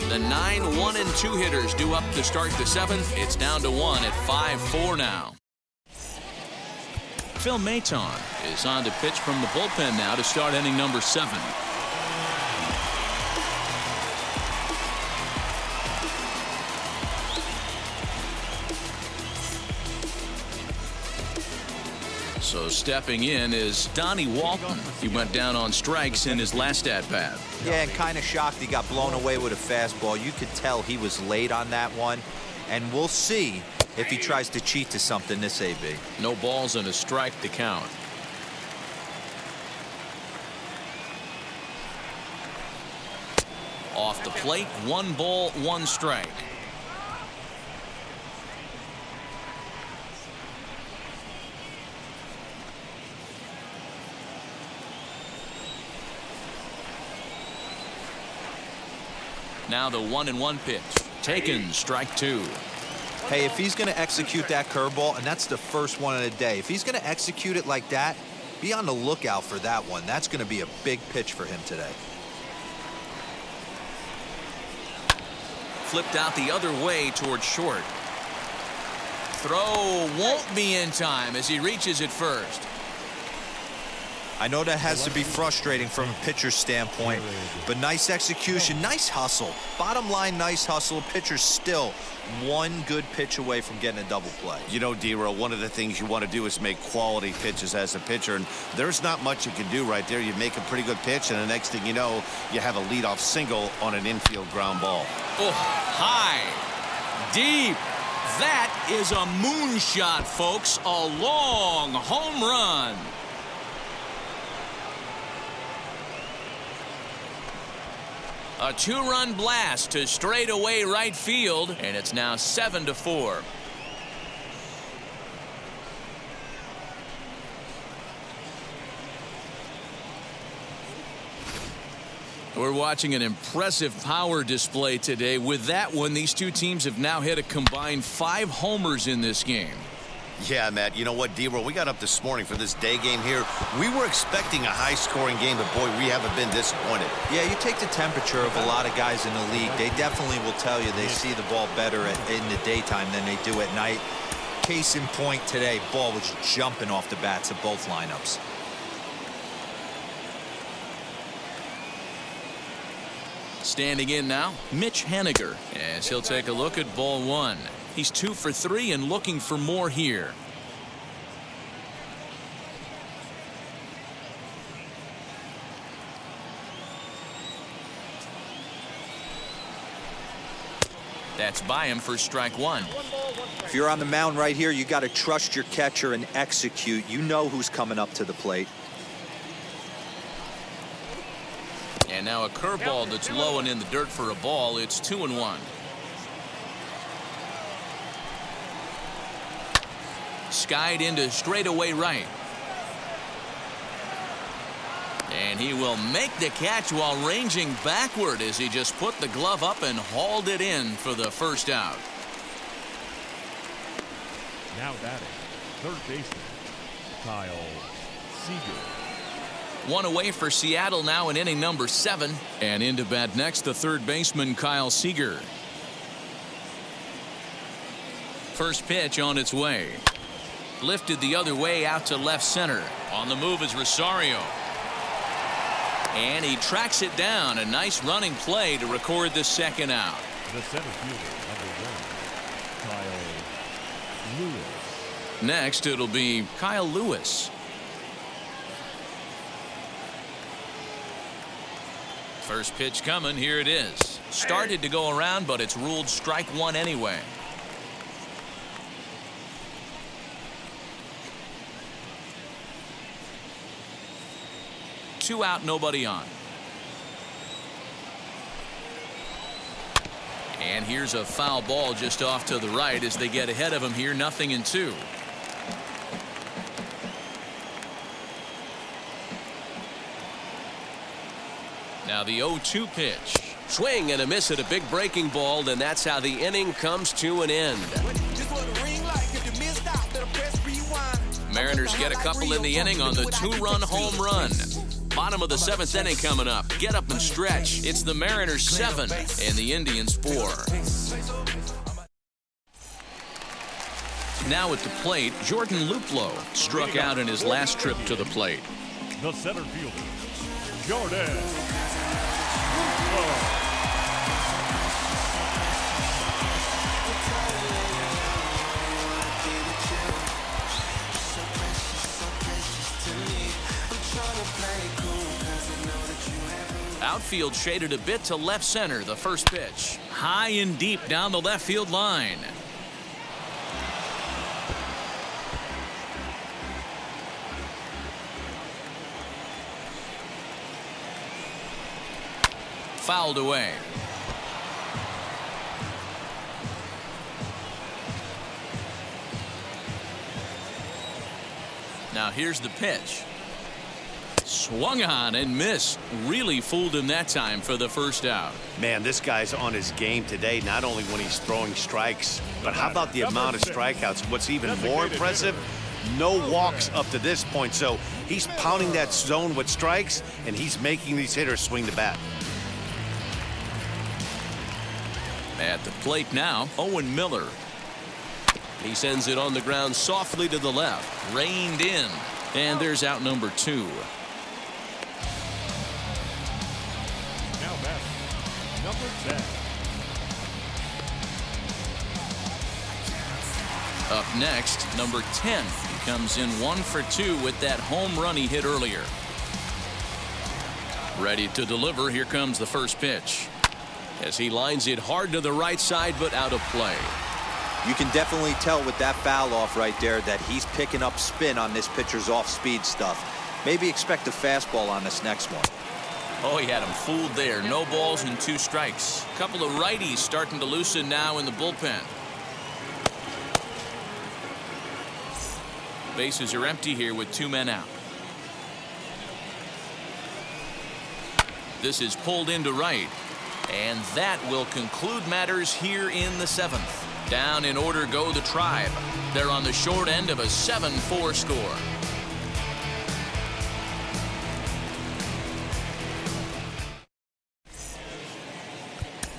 The 9 1-2 hitters due up to start the 7th. It's down to 1 at 5-4 now. Phil Maton is on to pitch from the bullpen now to start inning number 7. So stepping in is Donnie Walton. He went down on strikes in his last at-bat. Yeah, and kind of shocked he got blown away with a fastball. You could tell he was late on that one. And we'll see if he tries to cheat to something this AB. No balls and a strike to count. Off the plate, 1 ball, 1 strike. Now the 1-1 pitch. Taken, strike 2. Hey, if he's going to execute that curveball, and that's the first one of the day, if he's going to execute it like that, be on the lookout for that one. That's going to be a big pitch for him today. Flipped out the other way toward short. Throw won't be in time as he reaches it first. I know that has to be frustrating from a pitcher's standpoint, but nice execution, nice hustle. Bottom line, nice hustle. Pitcher's still 1 good pitch away from getting a double play. You know, D-Row, one of the things you want to do is make quality pitches as a pitcher, and there's not much you can do right there. You make a pretty good pitch, and the next thing you know, you have a leadoff single on an infield ground ball. Oh, high, deep. That is a moonshot, folks. A long home run. A 2-run blast to straightaway right field, and it's now 7-4. We're watching an impressive power display today. With that one, these two teams have now hit a combined 5 homers in this game. Yeah, Matt, you know what, D-Row, we got up this morning for this day game here. We were expecting a high-scoring game, but, boy, we haven't been disappointed. Yeah, you take the temperature of a lot of guys in the league. They definitely will tell you they see the ball better in the daytime than they do at night. Case in point today, ball was jumping off the bats of both lineups. Standing in now, Mitch Haniger, as he'll take a look at ball 1. He's 2 for 3 and looking for more here. That's by him for strike 1. If you're on the mound right here, you got to trust your catcher and execute. You know who's coming up to the plate. And now a curveball that's low and in the dirt for a ball. It's 2-1. Skied into straightaway right. And he will make the catch while ranging backward as he just put the glove up and hauled it in for the first out. Now batting, third baseman, Kyle Seager. 1 away for Seattle now in inning number 7. And into bat next, the third baseman, Kyle Seager. First pitch on its way. Lifted the other way out to left center. On the move is Rosario. And he tracks it down. A nice running play to record the second out. The center fielder, number 1, Kyle Lewis. Next, it'll be Kyle Lewis. First pitch coming. Here it is. Started to go around, but it's ruled strike 1 anyway. 2 out, nobody on. And here's a foul ball just off to the right as they get ahead of him here, 0-2. Now the 0-2 pitch. Swing and a miss at a big breaking ball, and that's how the inning comes to an end. Mariners get a couple in the inning on the 2-run home run. Bottom of the 7th inning coming up. Get up and stretch. It's the Mariners 7 and the Indians 4. Now at the plate, Jordan Luplow struck out in his last trip to the plate. The center fielder, Jordan Luplow. Outfield shaded a bit to left center. The first pitch. High and deep down the left field line. Fouled away. Now here's the pitch. Swung on and missed. Really fooled him that time for the first out. Man, this guy's on his game today, not only when he's throwing strikes, but how about the amount of strikeouts? What's even more impressive, no walks up to this point. So he's pounding that zone with strikes, and he's making these hitters swing the bat. At the plate now, Owen Miller. He sends it on the ground softly to the left. Reined in. And there's out number 2. Now batting, number 10. Up next, number 10. He comes in 1 for 2 with that home run he hit earlier. Ready to deliver. Here comes the first pitch. As he lines it hard to the right side, but out of play. You can definitely tell with that foul off right there that he's picking up spin on this pitcher's off-speed stuff. Maybe expect a fastball on this next one. Oh, he had him fooled there. No balls and 2 strikes. Couple of righties starting to loosen now in the bullpen. Bases are empty here with 2 men out. This is pulled into right. And that will conclude matters here in the 7th. Down in order go the Tribe. They're on the short end of a 7-4 score.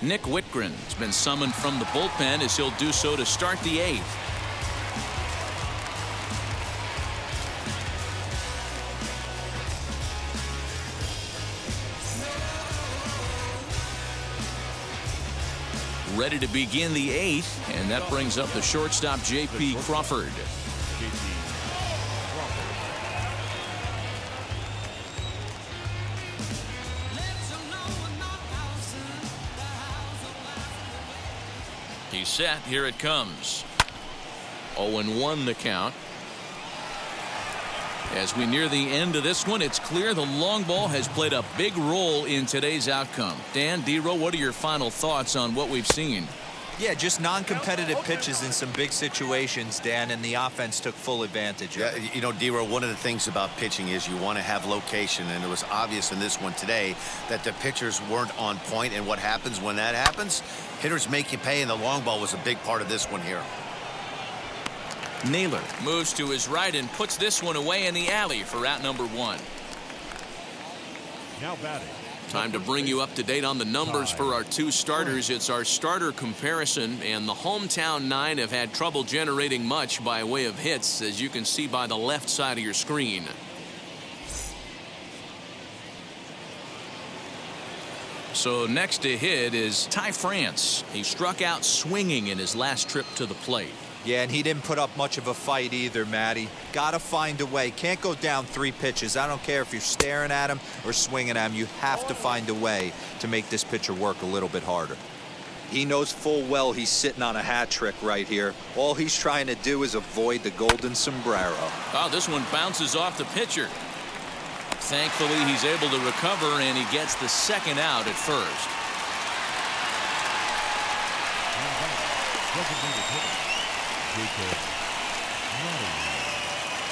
Nick Whitgren has been summoned from the bullpen as he'll do so to start the 8th. Ready to begin the 8th, and that brings up the shortstop J.P. Crawford. He's set. Here it comes. 0-1 the count. As we near the end of this one, it's clear the long ball has played a big role in today's outcome. Dan, D-Row, what are your final thoughts on what we've seen? Yeah, just non-competitive pitches in some big situations, Dan, and the offense took full advantage of it. Yeah, you know, D-Row, one of the things about pitching is you want to have location, and it was obvious in this one today that the pitchers weren't on point, and what happens when that happens? Hitters make you pay, and the long ball was a big part of this one here. Naylor moves to his right and puts this one away in the alley for out number 1. Now batting. Time to bring you up to date on the numbers for our 2 starters. It's our starter comparison, and the hometown 9 have had trouble generating much by way of hits, as you can see by the left side of your screen. So next to hit is Ty France. He struck out swinging in his last trip to the plate. Yeah, and he didn't put up much of a fight either, Matty. Gotta find a way. Can't go down 3 pitches. I don't care if you're staring at him or swinging at him. You have to find a way to make this pitcher work a little bit harder. He knows full well he's sitting on a hat trick right here. All he's trying to do is avoid the golden sombrero. Oh, this one bounces off the pitcher. Thankfully, he's able to recover, and he gets the second out at first.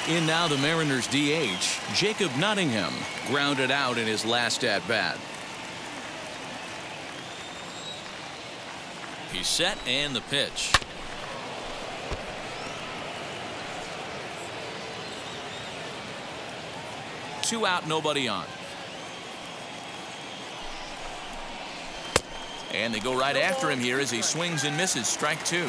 In now the Mariners DH, Jacob Nottingham, grounded out in his last at-bat. He's set, and the pitch. Two out, nobody on. And they go right after him here as he swings and misses. Strike two.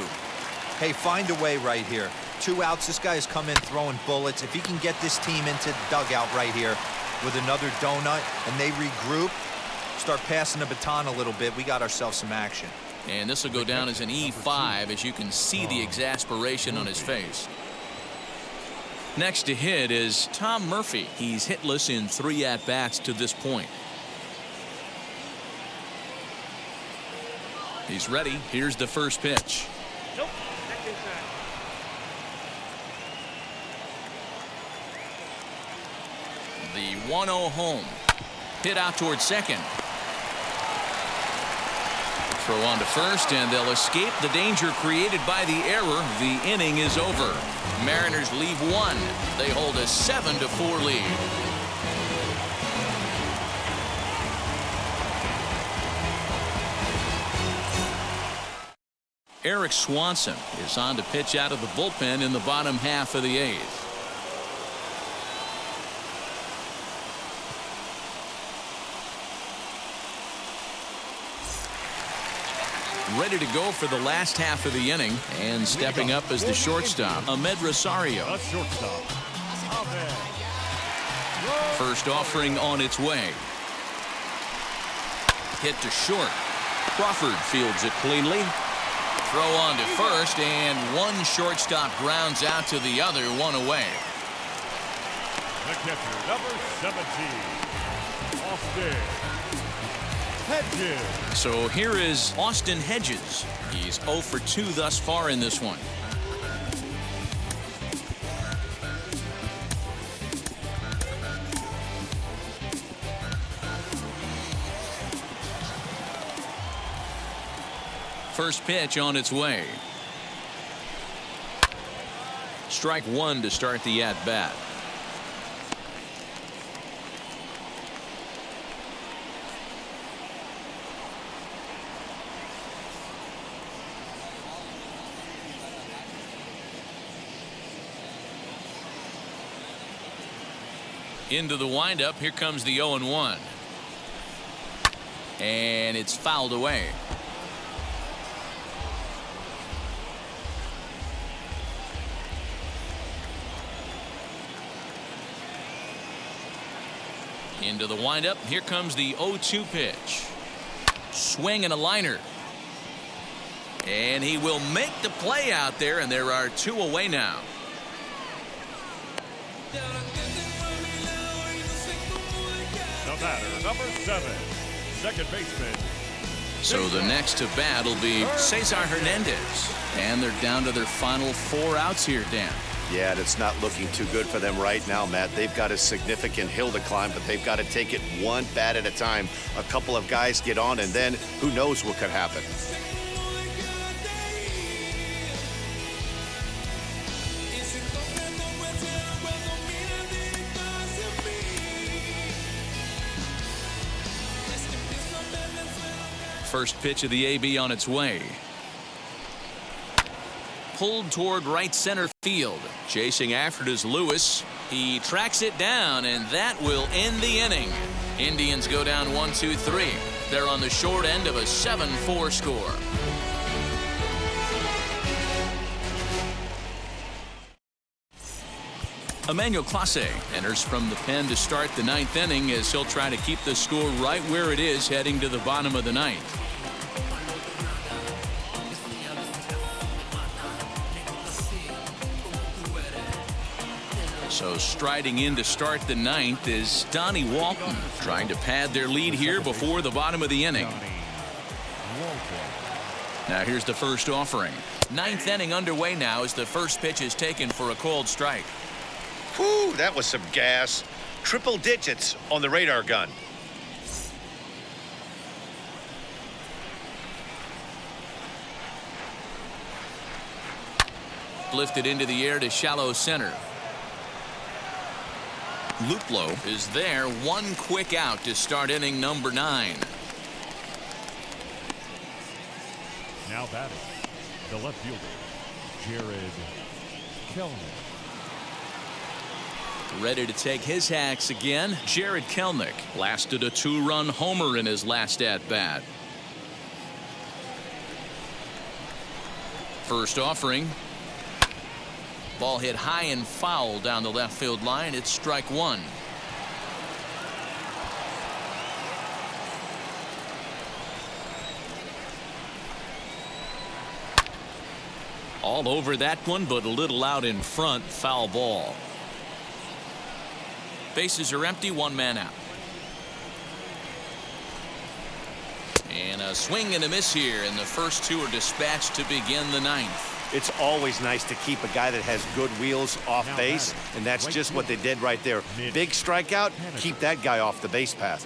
Hey, find a way right here. 2 outs. This guy has come in throwing bullets. If he can get this team into the dugout right here with another donut and they regroup, start passing the baton a little bit, we got ourselves some action. And this will go down as an E5, as you can see the exasperation on his face. Next to hit is Tom Murphy. He's hitless in 3 at-bats to this point. He's ready. Here's the first pitch. Nope. Next inside. The 1-0 home. Hit out towards second. Throw on to first, and they'll escape the danger created by the error. The inning is over. Mariners leave 1. They hold a 7-4 lead. Eric Swanson is on to pitch out of the bullpen in the bottom half of the 8th. Ready to go for the last half of the inning, and stepping up as the shortstop, Ahmed Rosario. A shortstop. Ahmed. First offering on its way. Hit to short. Crawford fields it cleanly. Throw on to first, and one shortstop grounds out to the other, 1 away. The catcher, number 17, Austin Hedges. So here is Austin Hedges. He's 0 for 2 thus far in this one. First pitch on its way. Strike 1 to start the at-bat. Into the windup. Here comes the 0-1. And it's fouled away. Into the windup. Here comes the 0-2 pitch. Swing and a liner. And he will make the play out there, and there are 2 away now. The batter, number 7, second baseman. So the next to bat will be Cesar Hernandez. And they're down to their final 4 outs here, Dan. Yeah, and it's not looking too good for them right now, Matt. They've got a significant hill to climb, but they've got to take it one bat at a time. A couple of guys get on, and then who knows what could happen. First pitch of the AB on its way. Pulled toward right center field. Chasing after it is Lewis. He tracks it down, and that will end the inning. Indians go down 1-2-3. They're on the short end of a 7-4 score. Emmanuel Clase enters from the pen to start the 9th inning, as he'll try to keep the score right where it is heading to the bottom of the 9th. So striding in to start the 9th is Donnie Walton, trying to pad their lead here before the bottom of the inning. Now here's the first offering. 9th inning underway now as the first pitch is taken for a called strike. Whew, that was some gas. Triple digits on the radar gun. Lifted into the air to shallow center. Luplo is there. One quick out to start inning number 9. Now batting, the left fielder, Jared Kelly. Ready to take his hacks again. Jared Kelnick lasted a 2-run homer in his last at-bat. First offering. Ball hit high and foul down the left field line. It's strike 1. All over that one, but a little out in front. Foul ball. Bases are empty. 1 man out. And a swing and a miss here, and the first 2 are dispatched to begin the 9th. It's always nice to keep a guy that has good wheels off base, and that's just what they did right there. Big strikeout, keep that guy off the base path.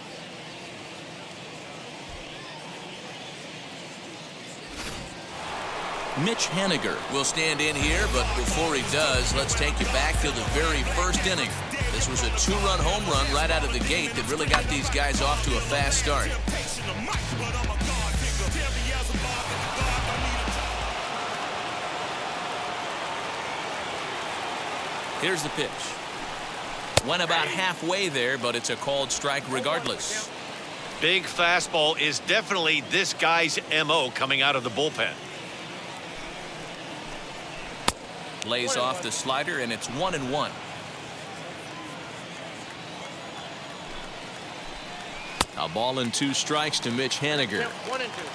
Mitch Haniger will stand in here, but before he does, let's take you back to the very first inning. This was a 2-run home run right out of the gate that really got these guys off to a fast start. Here's the pitch. Went about halfway there, but it's a called strike regardless. Big fastball is definitely this guy's MO coming out of the bullpen. Lays off the slider, and it's 1-1. A ball and 2 strikes to Mitch Haniger.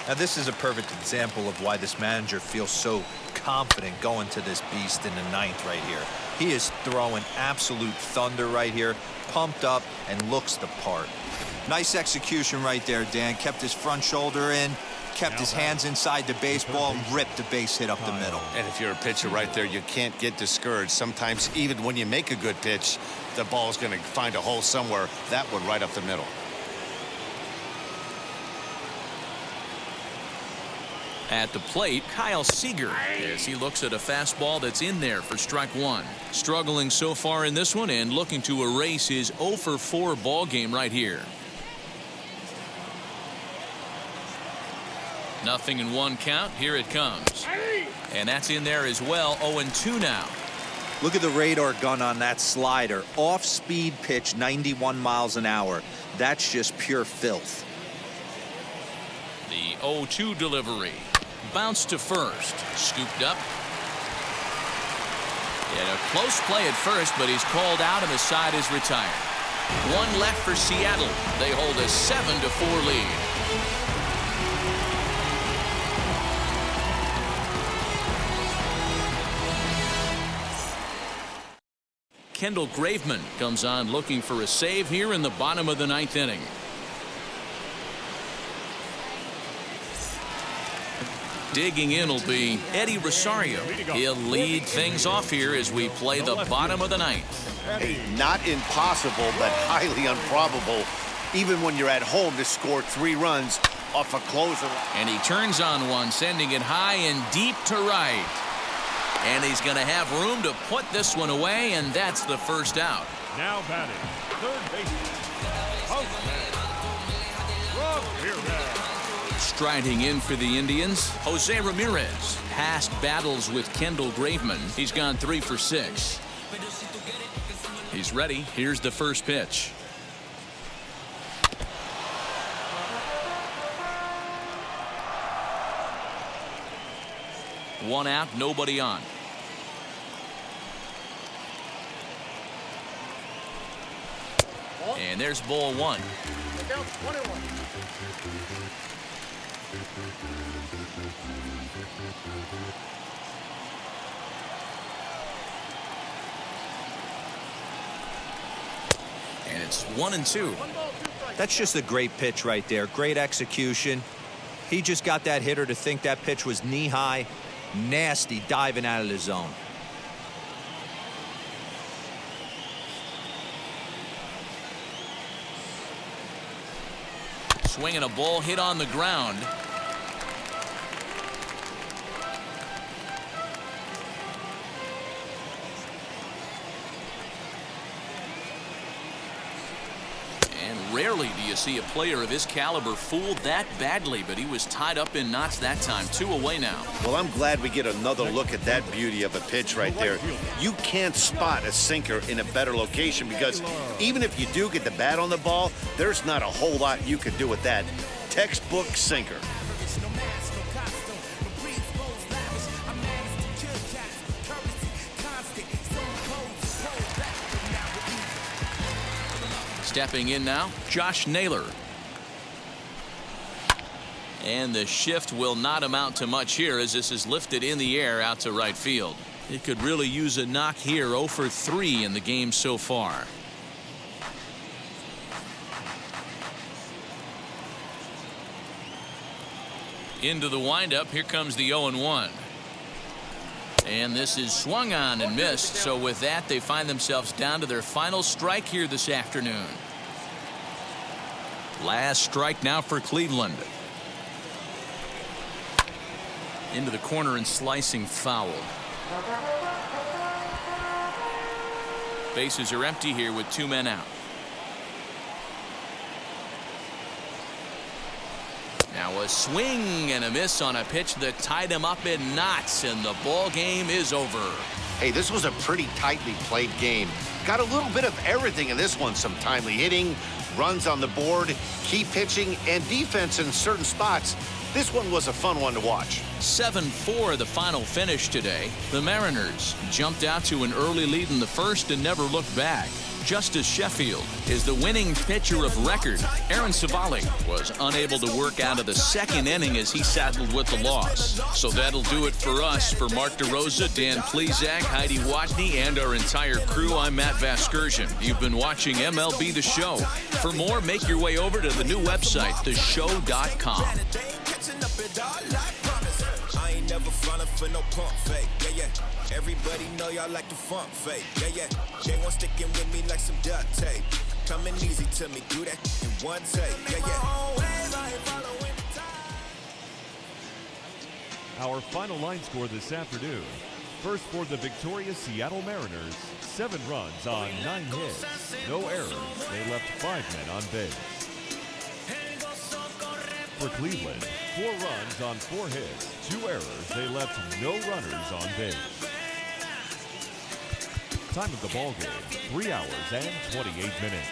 Now this is a perfect example of why this manager feels so confident going to this beast in the 9th right here. He is throwing absolute thunder right here, pumped up and looks the part. Nice execution right there, Dan. Kept his front shoulder in, kept his hands inside the baseball, and ripped the base hit up the middle. And if you're a pitcher right there, you can't get discouraged. Sometimes even when you make a good pitch, the ball's going to find a hole somewhere. That one right up the middle. At the plate, Kyle Seager, as he looks at a fastball that's in there for strike 1. Struggling so far in this one and looking to erase his 0-for-4 ball game right here. 0-1 count. Here it comes. And that's in there as well. 0-2 now. Look at the radar gun on that slider. Off-speed pitch, 91 miles an hour. That's just pure filth. The 0-2 delivery. Bounced to first. Scooped up. And a close play at first, but he's called out and the side is retired. 1 left for Seattle. They hold a 7-4 lead. Kendall Graveman comes on looking for a save here in the bottom of the 9th inning. Digging in will be Eddie Rosario. He'll lead things off here as we play the bottom of the 9th. Hey, not impossible, but highly improbable, even when you're at home, to score 3 runs off a closer. And he turns on one, sending it high and deep to right. And he's going to have room to put this one away, and that's the first out. Now batting, third baseman, Ramirez. Striding in for the Indians, Jose Ramirez. Past battles with Kendall Graveman. He's gone 3 for 6. He's ready. Here's the first pitch. One out, nobody on. And there's ball 1. And it's 1-2. That's just a great pitch right there. Great execution. He just got that hitter to think that pitch was knee-high. Nasty diving out of the zone. swing and a ball hit on the ground. And rarely do you see a player of his caliber fooled that badly, but he was tied up in knots that time. 2 away now. Well, I'm glad we get another look at that beauty of a pitch right there. You can't spot a sinker in a better location because even if you do get the bat on the ball, there's not a whole lot you can do with that. Textbook sinker. Stepping in now, Josh Naylor. And the shift will not amount to much here as this is lifted in the air out to right field. It could really use a knock here. 0 for 3 in the game so far. Into the windup. Here comes the 0-1. And this is swung on and missed. So with that, they find themselves down to their final strike here this afternoon. Last strike now for Cleveland. Into the corner and slicing foul. Bases are empty here with 2 men out. Now a swing and a miss on a pitch that tied him up in knots, and the ball game is over. Hey, this was a pretty tightly played game. Got a little bit of everything in this one. Some timely hitting, runs on the board, key pitching, and defense in certain spots. This one was a fun one to watch. 7-4 the final finish today. The Mariners jumped out to an early lead in the first and never looked back. Justice Sheffield is the winning pitcher of record. Aaron Savali was unable to work out of the second inning as he saddled with the loss. So that'll do it for us. For Mark DeRosa, Dan Plezak, Heidi Watney, and our entire crew, I'm Matt Vasgersian. You've been watching MLB The Show. For more, make your way over to the new website, theshow.com. I ain't never frontin' for no pump fake, yeah. Everybody know y'all like the funk fake, yeah. They want sticking with me like some duct tape. Coming easy to me, do that in one take, yeah. Our final line score this afternoon. First for the victorious Seattle Mariners, 7 runs on 9 hits. No errors. They left 5 men on base. For Cleveland, 4 runs on 4 hits, 2 errors. They left no runners on base. Time of the ball game, 3 hours and 28 minutes.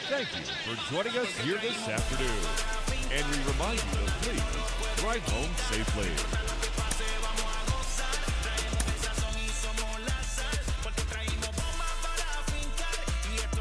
Thank you for joining us here this afternoon. And we remind you to please drive home safely.